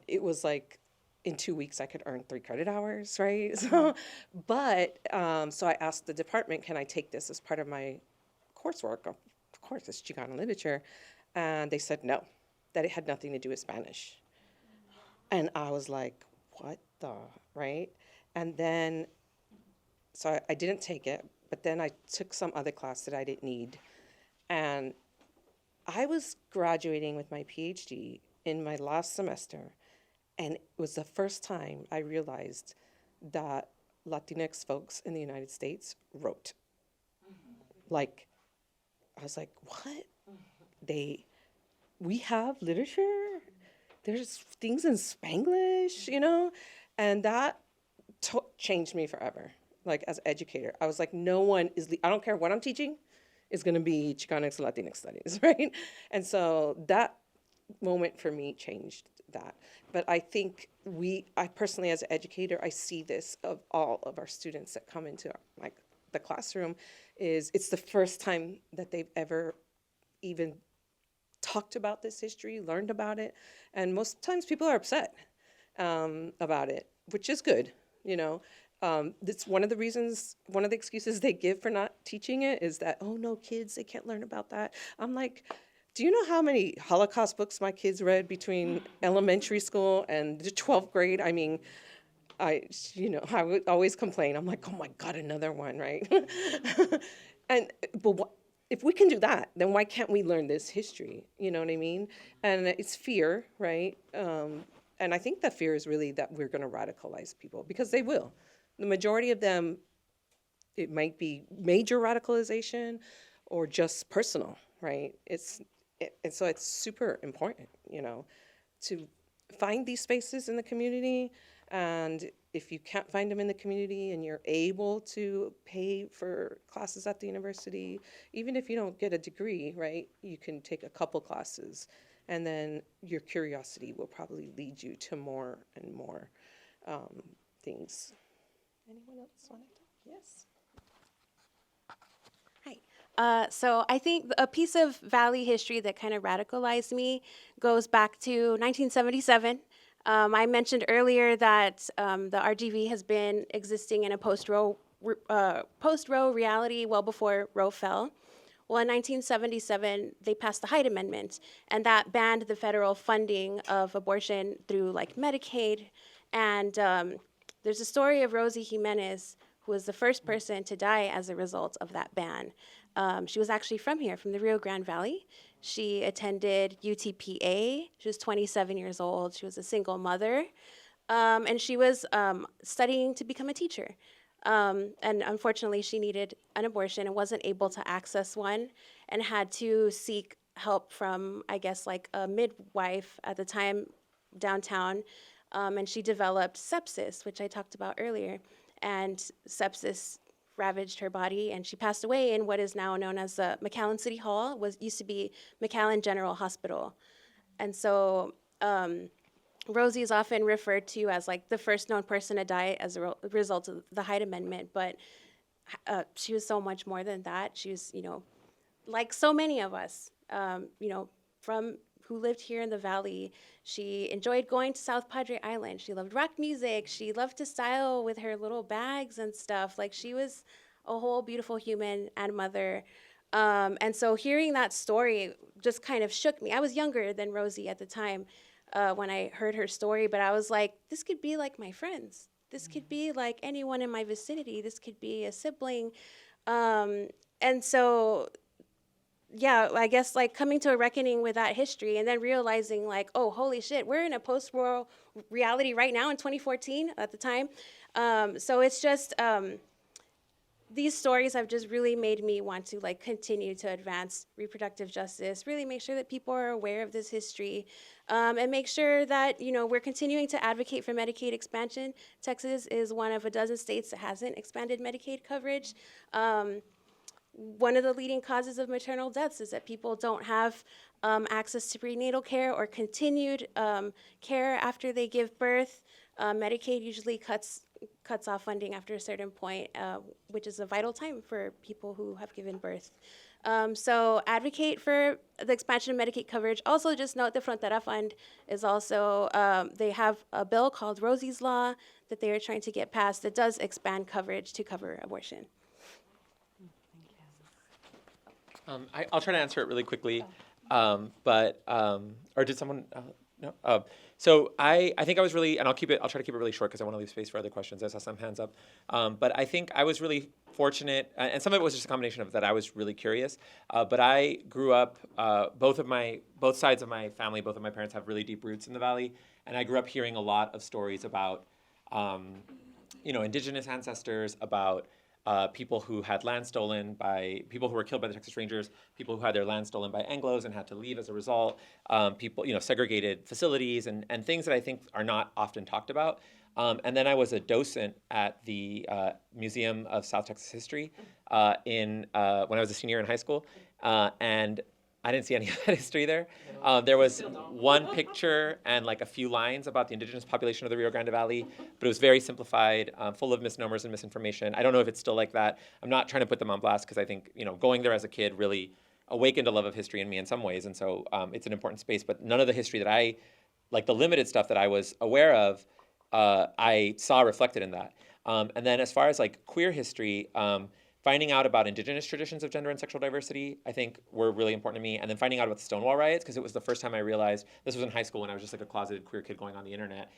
it was like in 2 weeks I could earn 3 credit hours, right? So, but so I asked the department, can I take this as part of my coursework? Of course, it's Chicano literature. And they said no, that it had nothing to do with Spanish. And I was like, what the, right? And then, so I didn't take it, but then I took some other class that I didn't need. And I was graduating with my PhD in my last semester, and it was the first time I realized that Latinx folks in the United States wrote. Like, I was like, what? We have literature? There's things in Spanglish, you know? And that changed me forever, like as an educator. I was like, no one is, I don't care what I'm teaching, is gonna be Chicanx or Latinx studies, right? And so that moment for me changed that. But I think I personally as an educator, I see this of all of our students that come into like the classroom, is it's the first time that they've ever even talked about this history, learned about it. And most times people are upset about it, which is good, you know. That's one of the reasons, one of the excuses they give for not teaching it is that, oh no, kids, they can't learn about that. I'm like, do you know how many Holocaust books my kids read between elementary school and the 12th grade? I mean, I would always complain. I'm like, oh my God, another one, right? But if we can do that, then why can't we learn this history? You know what I mean? And it's fear, right? And I think that fear is really that we're going to radicalize people, because they will. The majority of them, it might be major radicalization or just personal, right? And so it's super important, you know, to find these spaces in the community. And if you can't find them in the community and you're able to pay for classes at the university, even if you don't get a degree, right, you can take a couple classes, and then your curiosity will probably lead you to more and more things. Anyone else want to talk? Yes. So I think a piece of Valley history that kind of radicalized me goes back to 1977. I mentioned earlier that the RGV has been existing in a post-Roe reality well before Roe fell. Well, in 1977, they passed the Hyde Amendment, and that banned the federal funding of abortion through like Medicaid. And there's a story of Rosie Jimenez, who was the first person to die as a result of that ban. She was actually from here, from the Rio Grande Valley. She attended UTPA. She was 27 years old. She was a single mother. And she was studying to become a teacher. And unfortunately, she needed an abortion and wasn't able to access one and had to seek help from, I guess, like a midwife at the time downtown. And she developed sepsis, which I talked about earlier. And sepsis ravaged her body, and she passed away in what is now known as the McAllen City Hall. Used to be McAllen General Hospital. And so Rosie is often referred to as like the first known person to die as a result of the Hyde Amendment, but she was so much more than that. She was, like so many of us, from who lived here in the Valley. She enjoyed going to South Padre Island. She loved rock music. She loved to style with her little bags and stuff. Like, she was a whole beautiful human and mother. And so hearing that story just kind of shook me. I was younger than Rosie at the time when I heard her story, but I was like, this could be like my friends. This could be like anyone in my vicinity. This could be a sibling. And so, yeah, I guess like coming to a reckoning with that history and then realizing like, oh, holy shit, we're in a post-war reality right now in 2014 at the time. So it's just, these stories have just really made me want to like continue to advance reproductive justice, really make sure that people are aware of this history, and make sure that, we're continuing to advocate for Medicaid expansion. Texas is one of a dozen states that hasn't expanded Medicaid coverage. One of the leading causes of maternal deaths is that people don't have access to prenatal care or continued care after they give birth. Medicaid usually cuts off funding after a certain point, which is a vital time for people who have given birth. So advocate for the expansion of Medicaid coverage. Also, just note the Frontera Fund is also, they have a bill called Rosie's Law that they are trying to get passed that does expand coverage to cover abortion. I'll try to answer it really quickly, or did someone? No. So I think I was really, and I'll try to keep it really short because I want to leave space for other questions. I saw some hands up, but I think I was really fortunate, and some of it was just a combination of that I was really curious. But I grew up, both sides of my family, both of my parents have really deep roots in the Valley, and I grew up hearing a lot of stories about, indigenous ancestors, about people who had land stolen by people who were killed by the Texas Rangers, people who had their land stolen by Anglos and had to leave as a result, people, segregated facilities and things that I think are not often talked about. And then I was a docent at the Museum of South Texas History when I was a senior in high school, and I didn't see any of that history there. There was one picture and like a few lines about the indigenous population of the Rio Grande Valley, but it was very simplified, full of misnomers and misinformation. I don't know if it's still like that. I'm not trying to put them on blast because I think, going there as a kid really awakened a love of history in me in some ways, and so it's an important space. But none of the history that the limited stuff that I was aware of, I saw reflected in that. And then as far as like queer history, finding out about indigenous traditions of gender and sexual diversity, I think, were really important to me. And then finding out about the Stonewall riots, because it was the first time I realized, this was in high school when I was just like a closeted queer kid going on the internet,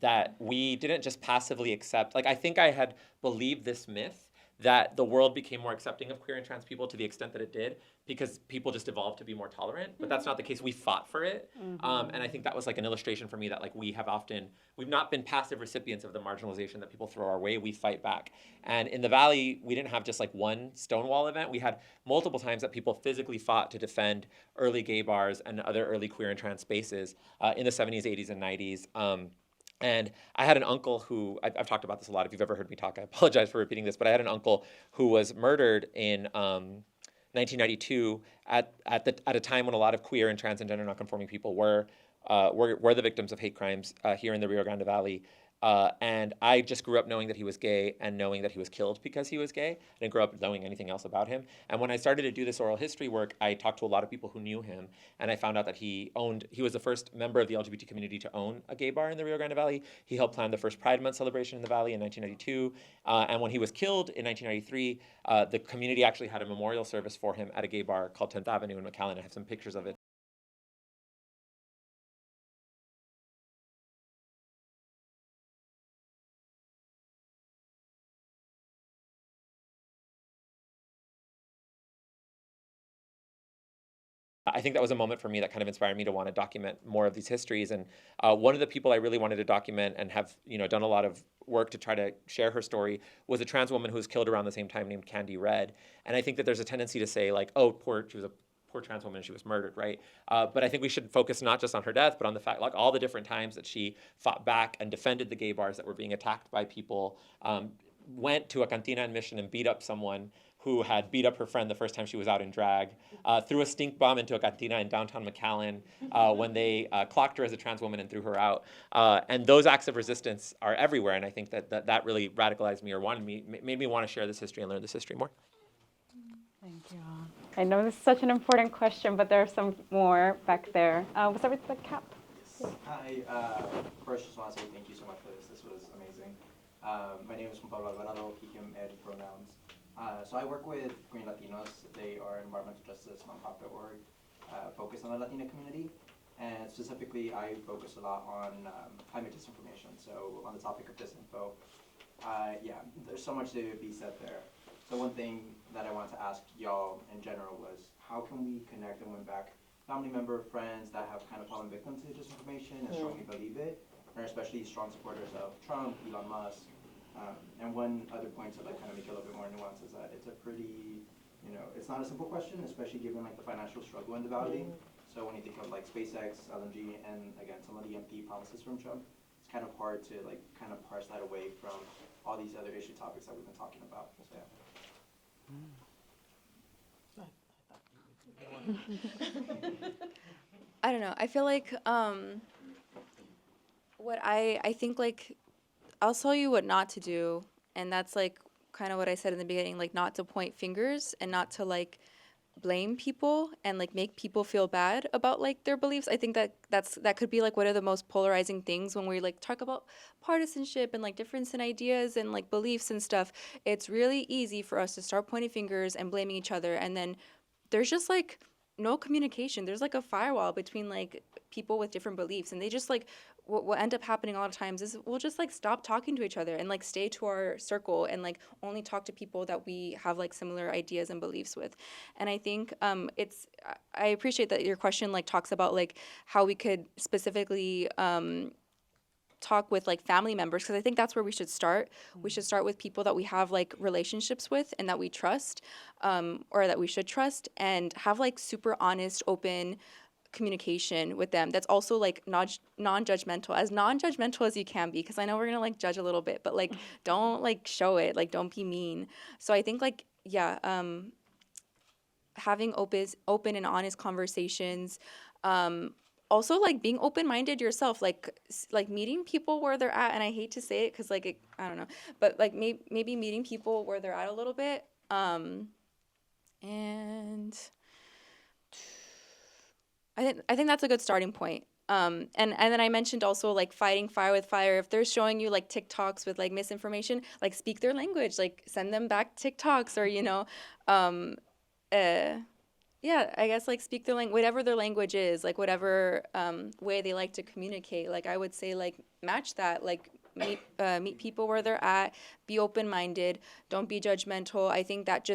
that we didn't just passively accept, I think I had believed this myth that the world became more accepting of queer and trans people to the extent that it did because people just evolved to be more tolerant. But that's not the case. We fought for it. And I think that was like an illustration for me that we've not been passive recipients of the marginalization that people throw our way. We fight back. And in the Valley, we didn't have just one Stonewall event. We had multiple times that people physically fought to defend early gay bars and other early queer and trans spaces in the 70s, 80s, and 90s. And I had an uncle who, I've talked about this a lot. If you've ever heard me talk, I apologize for repeating this, but I had an uncle who was murdered in 1992 at a time when a lot of queer and trans and gender nonconforming people were the victims of hate crimes here in the Rio Grande Valley. And I just grew up knowing that he was gay and knowing that he was killed because he was gay. I didn't grow up knowing anything else about him. And when I started to do this oral history work, I talked to a lot of people who knew him, and I found out that he was the first member of the LGBT community to own a gay bar in the Rio Grande Valley. He helped plan the first Pride Month celebration in the Valley in 1992. And when he was killed in 1993, the community actually had a memorial service for him at a gay bar called 10th Avenue in McAllen. I have some pictures of it. I think that was a moment for me that kind of inspired me to want to document more of these histories. And one of the people I really wanted to document and have done a lot of work to try to share her story was a trans woman who was killed around the same time named Candy Red. And I think that there's a tendency to say like, oh, she was a poor trans woman, she was murdered, right? But I think we should focus not just on her death, but on the fact, like all the different times that she fought back and defended the gay bars that were being attacked by people, went to a cantina in Mission and beat up someone who had beat up her friend the first time she was out in drag, threw a stink bomb into a cantina in downtown McAllen when they clocked her as a trans woman and threw her out. And those acts of resistance are everywhere, and I think that really radicalized me or made me want to share this history and learn this history more. Thank you all. I know this is such an important question, but there are some more back there. We'll start with the cap. Hi, first just want to say thank you so much for this. This was amazing. My name is Juan Pablo Alvarado, he, him, ed pronouns. So I work with Green Latinos. They are an environmental justice nonprofit org focused on the Latina community. And specifically, I focus a lot on climate disinformation. So on the topic of disinfo, yeah, there's so much to be said there. So one thing that I wanted to ask y'all in general was, how can we connect and win back family member, friends that have kind of fallen victim to disinformation and strongly believe it, and are especially strong supporters of Trump, Elon Musk. And one other point to like kind of make it a little bit more nuanced is that it's a pretty, it's not a simple question, especially given like the financial struggle and the balloting. So when you think of like SpaceX, LNG, and again some of the empty promises from Trump, it's kind of hard to like kind of parse that away from all these other issue topics that we've been talking about. So, yeah. I don't know. I feel like what I think like I'll tell you what not to do, and that's like kind of what I said in the beginning, like not to point fingers and not to like blame people and like make people feel bad about like their beliefs. I think that could be like one of the most polarizing things when we like talk about partisanship and like difference in ideas and like beliefs and stuff. It's really easy for us to start pointing fingers and blaming each other, and then there's just like no communication. There's like a firewall between like people with different beliefs, and they just like what end up happening a lot of times is we'll just like stop talking to each other and like stay to our circle and like only talk to people that we have like similar ideas and beliefs with. And I think I appreciate that your question like talks about like how we could specifically talk with like family members, because I think that's where we should start. We should start with people that we have like relationships with and that we trust, or that we should trust, and have like super honest, open communication with them that's also like non-judgmental as you can be, because I know we're gonna like judge a little bit, but like don't like show it, like don't be mean. So I think like having open and honest conversations, also like being open-minded yourself, like meeting people where they're at, and I hate to say it because like I don't know, but like maybe meeting people where they're at a little bit, and I think that's a good starting point. And then I mentioned also like fighting fire with fire. If they're showing you like TikToks with like misinformation, like speak their language, like send them back TikToks, or yeah, I guess like speak their language, whatever their language is, like whatever way they like to communicate. Like I would say like match that, like meet people where they're at, be open-minded, don't be judgmental. I think that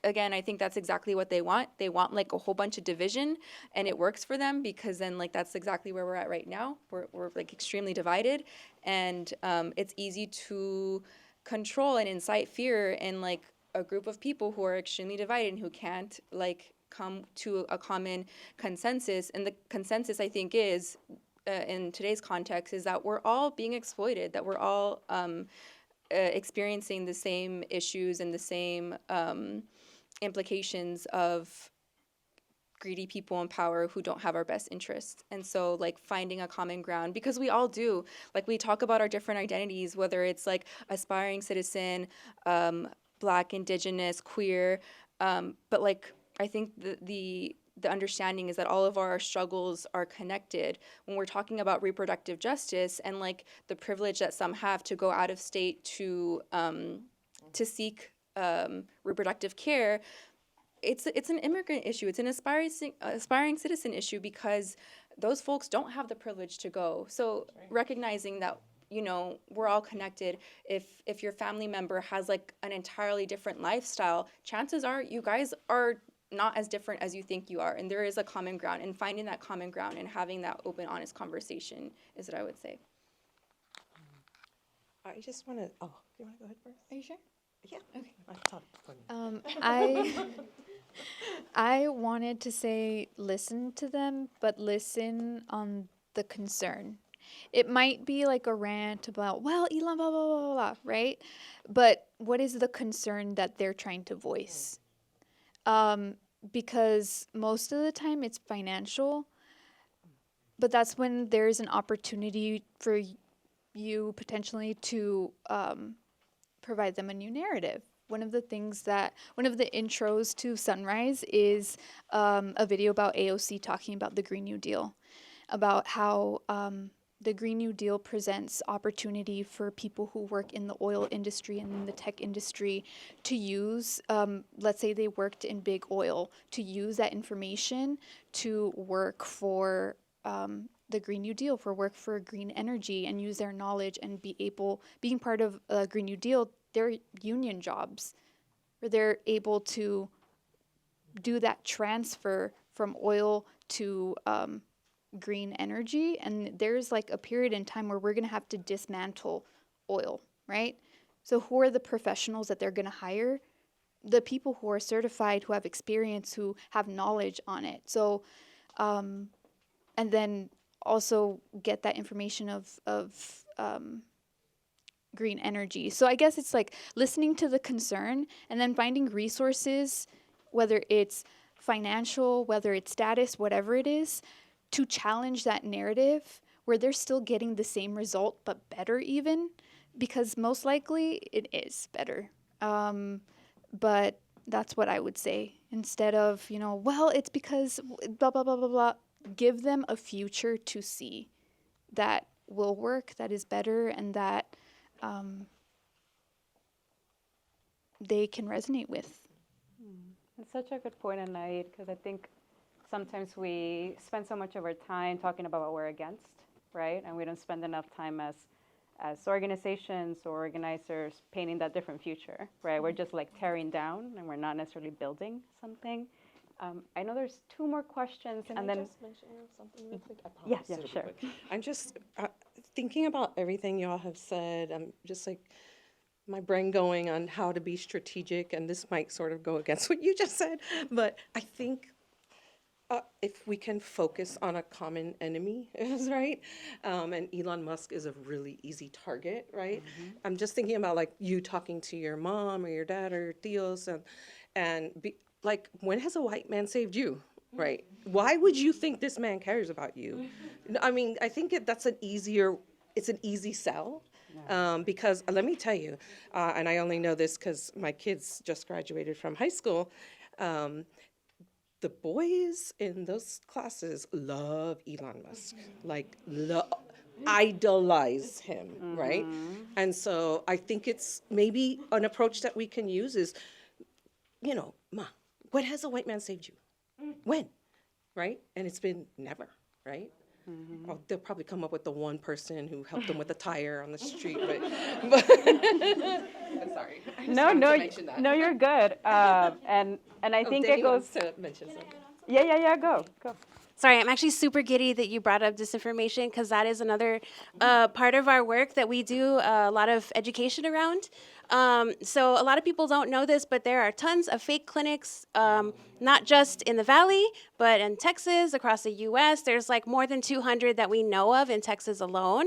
again, I think that's exactly what they want. They want like a whole bunch of division, and it works for them because then like that's exactly where we're at right now. We're like extremely divided, and it's easy to control and incite fear in like a group of people who are extremely divided and who can't like come to a common consensus. And the consensus, I think, is in today's context is that we're all being exploited, that we're all experiencing the same issues and the same implications of greedy people in power who don't have our best interests. And so like finding a common ground, because we all do, like we talk about our different identities, whether it's like aspiring citizen, Black, Indigenous, queer, but like I think the understanding is that all of our struggles are connected when we're talking about reproductive justice and like the privilege that some have to go out of state to seek reproductive care. It's an immigrant issue. It's an aspiring citizen issue, because those folks don't have the privilege to go. So recognizing that, we're all connected. If your family member has like an entirely different lifestyle, chances are you guys are not as different as you think you are, and there is a common ground, and finding that common ground and having that open, honest conversation is what I would say. I just want to, oh, you want to go ahead first? Are you sure? Yeah. Okay. I talk funny. I wanted to say listen to them, but listen on the concern. It might be like a rant about, well, Elon, blah, blah, blah, blah, blah, right? But what is the concern that they're trying to voice? Because most of the time it's financial, but that's when there's an opportunity for you potentially to provide them a new narrative. One of the intros to Sunrise is a video about AOC talking about the Green New Deal, about how the Green New Deal presents opportunity for people who work in the oil industry and in the tech industry to use, let's say they worked in big oil, to use that information to work for the Green New Deal, work for green energy, and use their knowledge and being part of Green New Deal, their union jobs, where they're able to do that transfer from oil to green energy. And there's like a period in time where we're going to have to dismantle oil, right? So who are the professionals that they're going to hire? The people who are certified, who have experience, who have knowledge on it. So, and then also get that information of green energy. So I guess it's like listening to the concern and then finding resources, whether it's financial, whether it's status, whatever it is, to challenge that narrative where they're still getting the same result, but better even, because most likely it is better. But that's what I would say. Instead of, well, it's because blah, blah, blah, blah, blah. Give them a future to see that will work, that is better, and that they can resonate with. It's such a good point, Anaid, because I think sometimes we spend so much of our time talking about what we're against, right? And we don't spend enough time as organizations or organizers painting that different future, right? We're just like tearing down and we're not necessarily building something. I know there's two more questions. Can and I then just mention something real quick? I Yeah, promise yeah, it'll be sure. quick. I'm just thinking about everything y'all have said. I'm just like, my brain going on how to be strategic, and this might sort of go against what you just said, but I think if we can focus on a common enemy, is right, and Elon Musk is a really easy target, right? I'm just thinking about like you talking to your mom or your dad or your tios, like, when has a white man saved you, right? Why would you think this man cares about you? I mean, I think it's an easy sell. Because let me tell you, and I only know this because my kids just graduated from high school, the boys in those classes love Elon Musk, like idolize him, right? And so I think it's maybe an approach that we can use is, Ma, when has a white man saved you? When, right? And it's been never, right? Oh, they'll probably come up with the one person who helped them with a tire on the street, but sorry. I just wanted to mention that. No, you're good. And I think Denni it goes. wants to mention something. Yeah. Go. Sorry, I'm actually super giddy that you brought up disinformation because that is another part of our work that we do a lot of education around. So a lot of people don't know this, but there are tons of fake clinics, not just in the Valley, but in Texas, across the U.S. There's like more than 200 that we know of in Texas alone.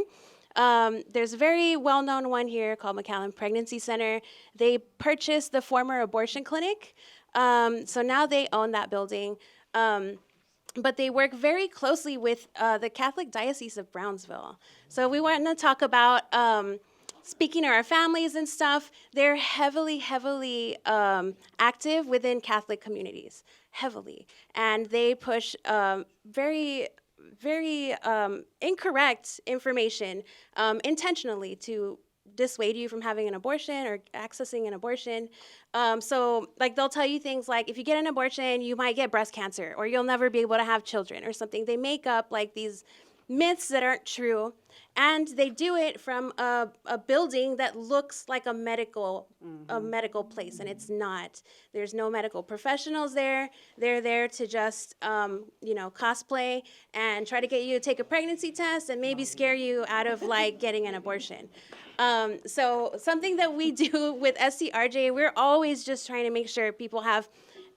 There's a very well-known one here called McAllen Pregnancy Center. They purchased the former abortion clinic, so now they own that building. But they work very closely with the Catholic Diocese of Brownsville. So we want to talk about speaking to our families and stuff. They're heavily active within Catholic communities, heavily. And they push very incorrect information intentionally to dissuade you from having an abortion or accessing an abortion. So like they'll tell you things like, if you get an abortion, you might get breast cancer or you'll never be able to have children or something. They make up like these myths that aren't true, and they do it from a building that looks like a medical place, and it's not. There's no medical professionals there. They're there to just cosplay and try to get you to take a pregnancy test and maybe scare you out of like getting an abortion. So something that we do with SCRJ, we're always just trying to make sure people have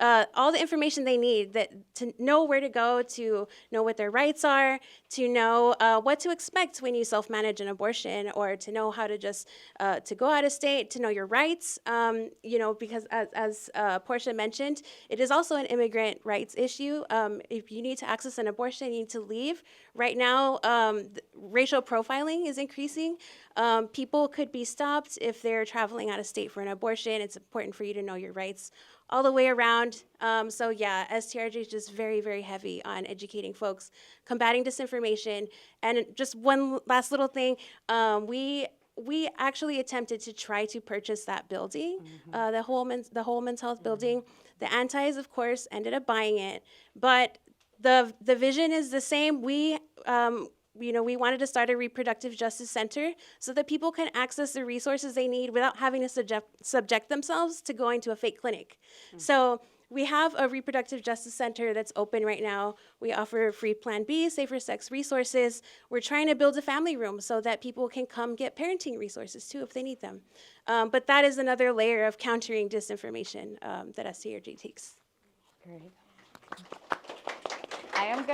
all the information they need to know where to go, to know what their rights are, to know what to expect when you self-manage an abortion, or to know how to just to go out of state, to know your rights. Because as Portia mentioned, it is also an immigrant rights issue. If you need to access an abortion, you need to leave. Right now, racial profiling is increasing. People could be stopped if they're traveling out of state for an abortion. It's important for you to know your rights all the way around. So yeah, STRJ is just very, very heavy on educating folks, combating disinformation. And just one last little thing, we actually attempted to try to purchase that building, the whole men's health building. The antis, of course, ended up buying it, but the vision is the same. We wanted to start a reproductive justice center so that people can access the resources they need without having to subject themselves to going to a fake clinic. So we have a reproductive justice center that's open right now. We offer free Plan B, safer sex resources. We're trying to build a family room so that people can come get parenting resources too if they need them. But that is another layer of countering disinformation that STRJ takes. Great. I'm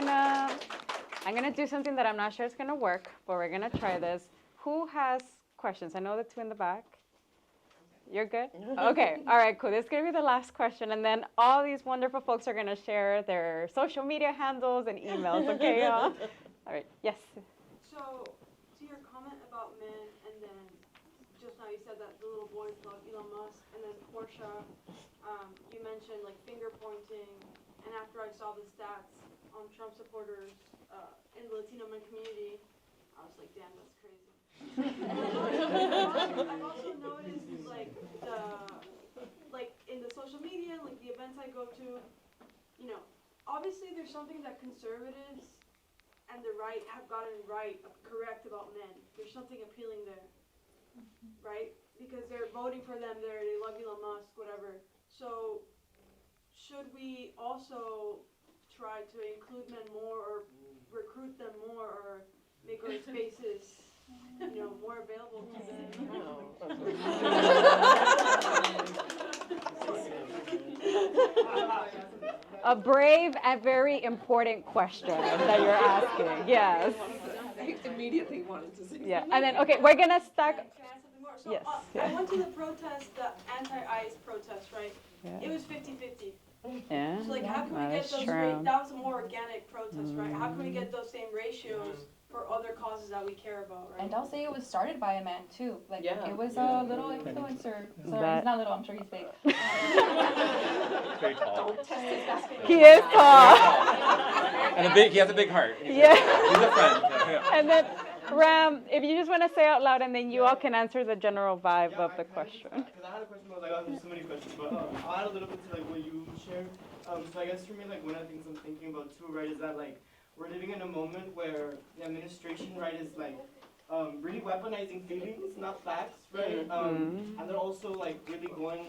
gonna do something that I'm not sure is gonna work, but we're gonna try this. Who has questions? I know the two in the back. You're good? Okay, all right, cool. This is gonna be the last question, and then all these wonderful folks are gonna share their social media handles and emails, okay, y'all? All right, yes. So, to your comment about men, and then just now you said that the little boys love Elon Musk, and then Portia, you mentioned like finger pointing, and after I saw the stats on Trump supporters in the Latino men community, I was like, damn, that's crazy. I've also noticed like in the social media, like the events I go to, obviously there's something that conservatives and the right have gotten correct about men. There's something appealing there, right? Because they're voting for them, they love Elon Musk, whatever. So should we also try to include men more, or recruit them more, or make our spaces, more available to them? A brave and very important question that you're asking. Yes. I immediately wanted to say. Yeah. And then we're gonna stack. Can I add something more? So, Yes. I went to the protest, the anti-ICE protest, right? Yeah. It was 50-50. Yeah. So like, how can we That get is those? true. That was a more organic protest, right? How can we get those same ratios for other causes that we care about, right? And I'll say it was started by a man too. Like Yeah. it was a little influencer. Sorry, That- he's not little. I'm sure he's big. Very tall. He is tall. And he has a big heart. Yeah. He's a friend. And then, Ram, if you just want to say out loud, and then you all can answer the general vibe of the question. Because I had a question, but there's so many questions, but I'll add a little bit to like what you shared. So I guess for me, like one of the things I'm thinking about too, right, is that like we're living in a moment where the administration, right, is like really weaponizing feelings, not facts, right? And they're also like really going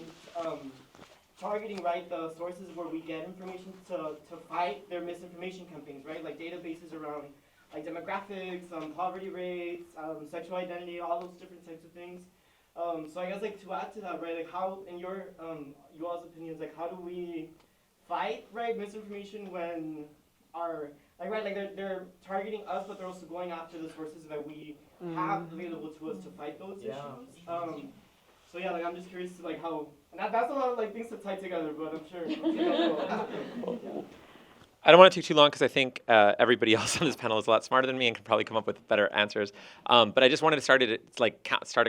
targeting, right, the sources where we get information to fight their misinformation campaigns, right? Like databases around like demographics, poverty rates, sexual identity, all those different types of things. So I guess like to add to that, right, like how, in your you all's opinions, like how do we fight, right, misinformation when our, like, right, like they're targeting us, but they're also going after the sources that we have available to us to fight those issues. So yeah, like I'm just curious to like how, and that's a lot of like things to tie together, but I'm sure. I don't want to take too long because I think everybody else on this panel is a lot smarter than me and can probably come up with better answers. But I just wanted to start a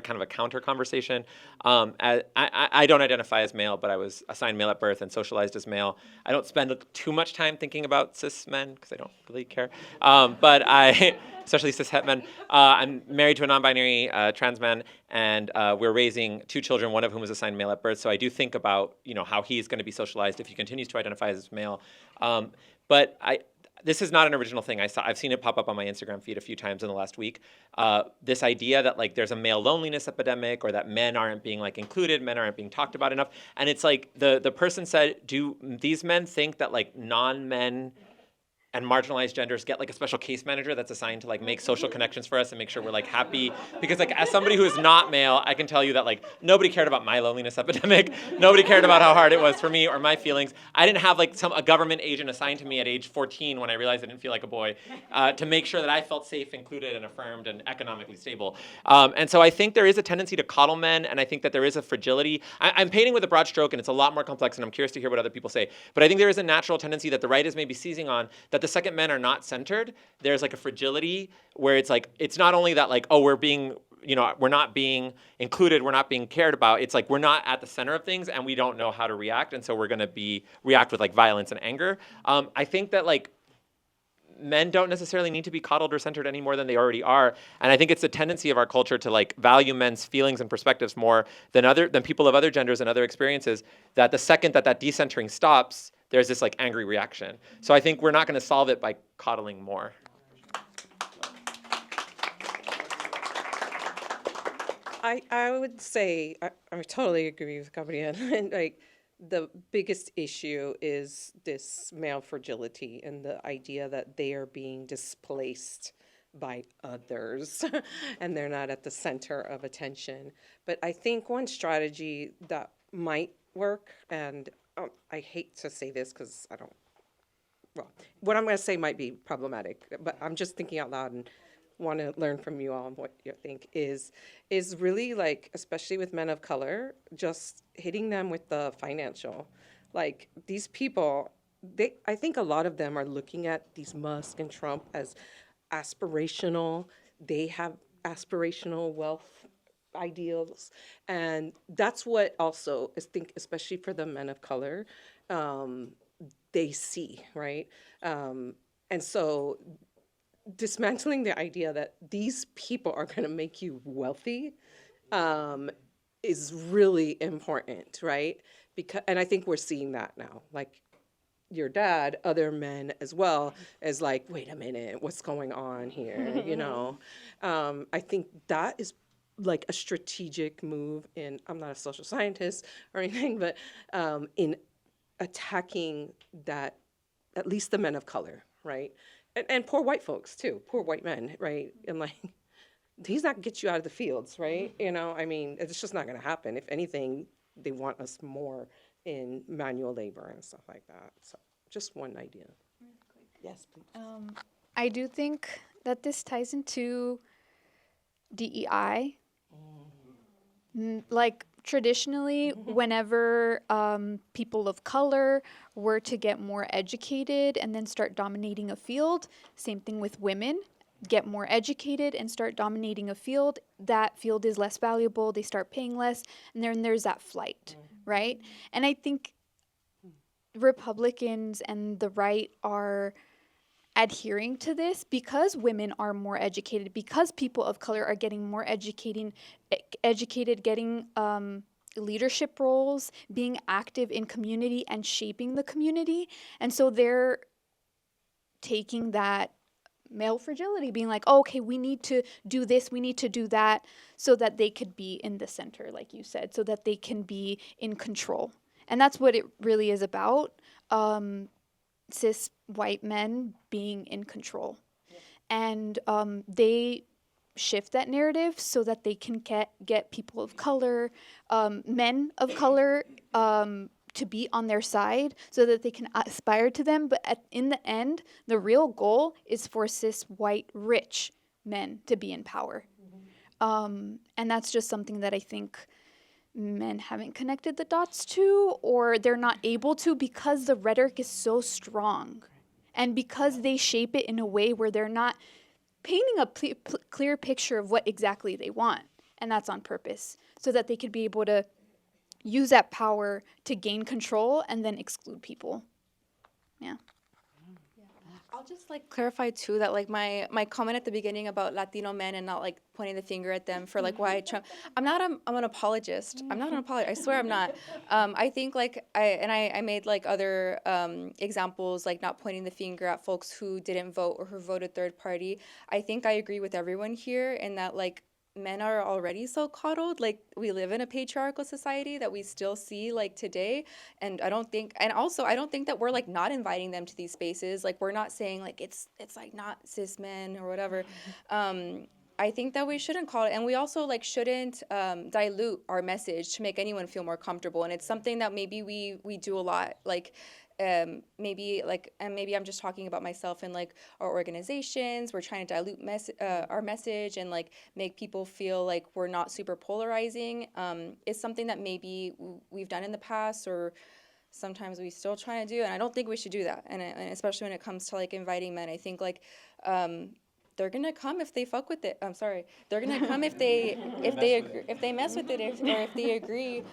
kind of a counter conversation. I don't identify as male, but I was assigned male at birth and socialized as male. I don't spend too much time thinking about cis men because I don't really care. But especially cis het men. I'm married to a non-binary trans man, and we're raising 2 children, one of whom was assigned male at birth. So I do think about how he's going to be socialized if he continues to identify as male. But this is not an original thing. I've seen it pop up on my Instagram feed a few times in the last week. This idea that like there's a male loneliness epidemic, or that men aren't being like included, men aren't being talked about enough. And it's like the person said, do these men think that like non-men and marginalized genders get like a special case manager that's assigned to like make social connections for us and make sure we're like happy? Because like as somebody who is not male, I can tell you that like nobody cared about my loneliness epidemic. Nobody cared about how hard it was for me or my feelings. I didn't have like a government agent assigned to me at age 14 when I realized I didn't feel like a boy to make sure that I felt safe, included, and affirmed and economically stable. And so I think there is a tendency to coddle men, and I think that there is a fragility. I'm painting with a broad stroke, and it's a lot more complex, and I'm curious to hear what other people say. But I think there is a natural tendency that the right is maybe seizing on, that the second men are not centered. There's like a fragility where it's like, it's not only that like, oh, we're not being included, we're not being cared about. It's like we're not at the center of things, and we don't know how to react, and so we're going to react with like violence and anger. I think that like men don't necessarily need to be coddled or centered any more than they already are, and I think it's a tendency of our culture to like value men's feelings and perspectives more than people of other genders and other experiences. That the second that decentering stops, there's this like angry reaction. So I think we're not going to solve it by coddling more. I would say I totally agree with Gabriel. And like the biggest issue is this male fragility and the idea that they are being displaced by others and they're not at the center of attention. But I think one strategy that might work, and I hate to say this because what I'm going to say might be problematic, but I'm just thinking out loud and want to learn from you all what you think is really like, especially with men of color, just hitting them with the financial. Like these people, I think a lot of them are looking at these Musk and Trump as aspirational. They have aspirational wealth ideals, and that's what also I think, especially for the men of color, they see, right? And so dismantling the idea that these people are going to make you wealthy is really important, right? And I think we're seeing that now. Like your dad, other men as well, is like, wait a minute, what's going on here? I think that is like a strategic move I'm not a social scientist or anything, but in attacking that, at least the men of color, right? And poor white folks too, poor white men, right? And like, he's not gonna get you out of the fields, right? It's just not gonna happen. If anything, they want us more in manual labor and stuff like that. So just one idea. Yes, please. I do think that this ties into DEI. Like traditionally, whenever people of color were to get more educated and then start dominating a field, same thing with women, get more educated and start dominating a field, that field is less valuable, they start paying less, and then there's that flight, right? And I think Republicans and the right are adhering to this because women are more educated, because people of color are getting more educated, getting leadership roles, being active in community and shaping the community. And so they're taking that male fragility, being like, oh, okay, we need to do this, we need to do that, so that they could be in the center, like you said, so that they can be in control. And that's what it really is about. Cis white men being in control. Yeah. And they shift that narrative so that they can get people of color, men of color, to be on their side so that they can aspire to them. But in the end, the real goal is for cis white rich men to be in power. And that's just something that I think men haven't connected the dots to, or they're not able to, because the rhetoric is so strong and because they shape it in a way where they're not painting a clear picture of what exactly they want. And that's on purpose, so that they could be able to use that power to gain control and then exclude people. Yeah. I'll just like clarify too that like my comment at the beginning about Latino men and not like pointing the finger at them for like why Trump. I'm an apologist. I'm not an apologist. I swear I'm not. I think like I made like other examples like not pointing the finger at folks who didn't vote or who voted third party. I think I agree with everyone here in that like men are already so coddled. Like we live in a patriarchal society that we still see like today. And I don't think that we're like not inviting them to these spaces. Like we're not saying like it's like not cis men or whatever. I think that we shouldn't call it, and we also like shouldn't dilute our message to make anyone feel more comfortable. And it's something that maybe we do a lot. Like maybe I'm just talking about myself and like our organizations. We're trying to dilute our message and like make people feel like we're not super polarizing. It's something that maybe we've done in the past or sometimes we still try to do, and I don't think we should do that. And especially when it comes to like inviting men, I think like they're gonna come if they fuck with it. I'm sorry, they're gonna come if they agree, if they mess with it, or if they agree.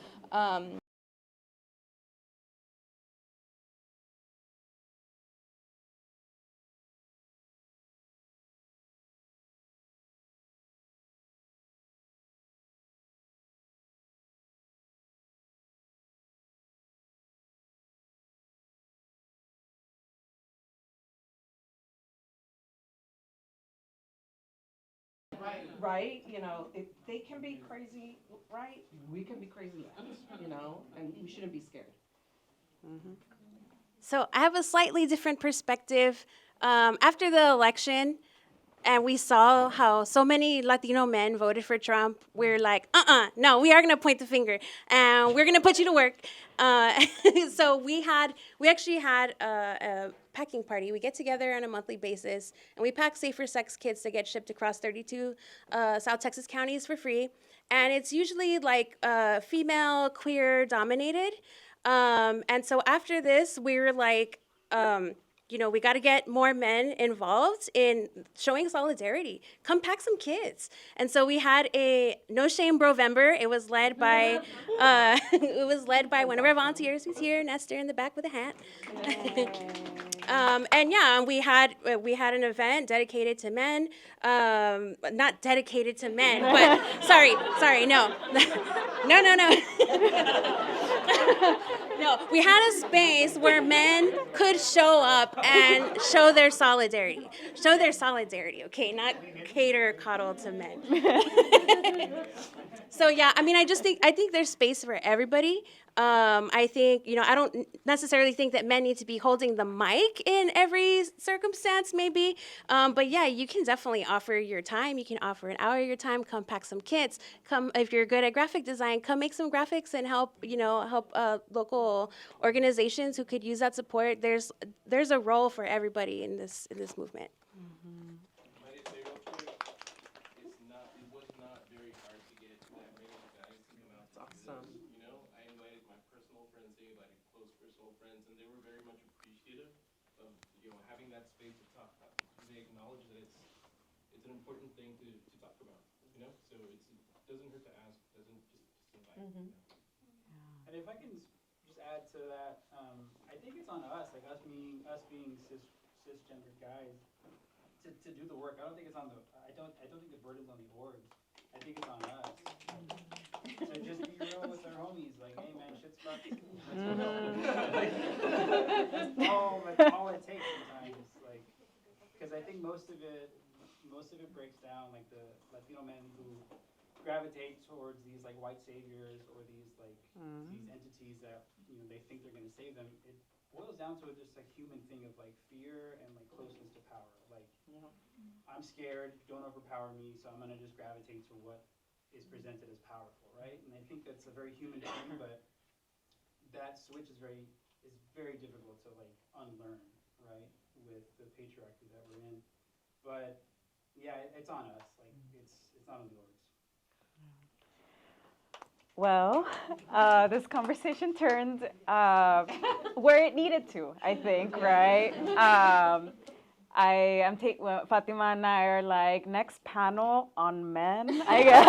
Right? You know, if they can be crazy, right? We can be crazy left, you know, and we shouldn't be scared. So I have a slightly different perspective. After the election, and we saw how so many Latino men voted for Trump, we're like, no, we are gonna point the finger, and we're gonna put you to work. So we actually had a packing party. We get together on a monthly basis, and we pack safer sex kits to get shipped across 32 South Texas counties for free. And it's usually like female, queer dominated. And so after this, we were like, we got to get more men involved in showing solidarity. Come pack some kids. And so we had a No Shame Brovember. It was led by one of our volunteers who's here, Nestor in the back with a hat. And we had an event dedicated to men. Not dedicated to men, but sorry, no. No, we had a space where men could show up and show their solidarity. Okay, not cater coddle to men. So yeah, I mean, I think there's space for everybody. I think, I don't necessarily think that men need to be holding the mic in every circumstance, maybe. But yeah, you can definitely offer your time. You can offer an hour of your time. Come pack some kits. Come, if you're good at graphic design, come make some graphics and help local organizations who could use that support. There's a role for everybody in this movement. That space to talk about. They acknowledge that it's an important thing to talk about, so it doesn't hurt to ask, doesn't just invite. And if I can just add to that, I think it's on us, like us being cisgendered guys, to do the work. I don't think it's on I don't think the burden's on the orgs. I think it's on us. So just be real with our homies, like, hey man, shit's fucked. That's all it takes sometimes, like, because I think most of it breaks down, like the Latino men who gravitate towards these like white saviors or these like these entities that they think they're going to save them. It boils down to just a human thing of like fear and like closeness to power. Like, I'm scared, don't overpower me, so I'm going to just gravitate to what is presented as powerful, right? And I think that's a very human thing, but that switch is very difficult to like unlearn, right? With the patriarchy that we're in. But yeah, it's on us. Like, it's not on the orgs. Well, this conversation turned where it needed to, I think, right? Fatima and I are like, next panel on men, I guess.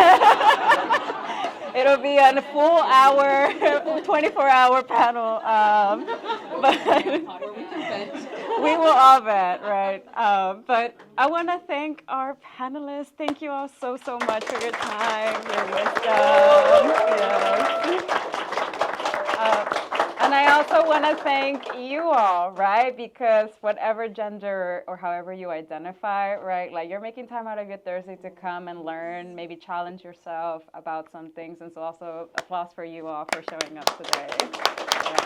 It'll be a full hour, 24-hour panel. But we will all vet, right? But I want to thank our panelists. Thank you all so much for your time, your wisdom. Yes. And I also want to thank you all, right? Because whatever gender or however you identify, right? Like you're making time out of your Thursday to come and learn, maybe challenge yourself about some things. And so also applause for you all for showing up today. Yeah.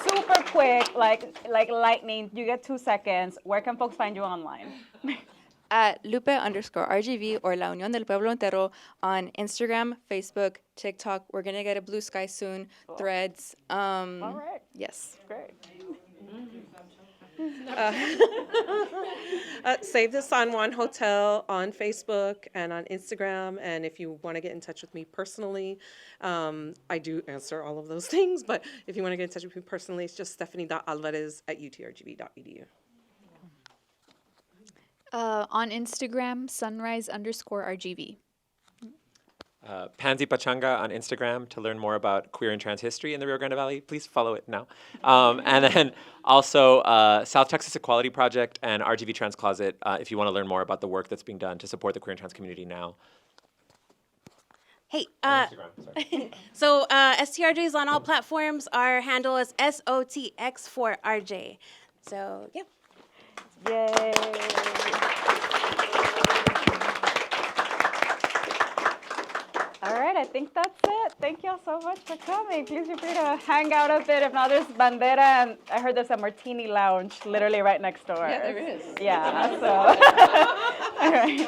Super quick, like lightning. You get 2 seconds. Where can folks find you online? At Lupe_RGV or La Unión del Pueblo Entero on Instagram, Facebook, TikTok. We're going to get a Blue Sky soon. Cool. Threads. All right. Yes. Great. Save the San Juan Hotel on Facebook and on Instagram. And if you want to get in touch with me personally, I do answer all of those things. But if you want to get in touch with me personally, it's just stephanie.alvarez@utrgv.edu. On Instagram, sunrise_RGV. Pansy Pachanga on Instagram to learn more about queer and trans history in the Rio Grande Valley. Please follow it now. And then also South Texas Equality Project and RGV Trans Closet if you want to learn more about the work that's being done to support the queer and trans community now. Hey, Instagram, sorry. so STRJ is on all platforms. Our handle is SOTX4RJ. So, yeah. Yay. All right, I think that's it. Thank you all so much for coming. Please feel free to hang out a bit. If not, there's Bandera, and I heard there's a martini lounge literally right next door. Yeah, there is. Yeah, so. All right.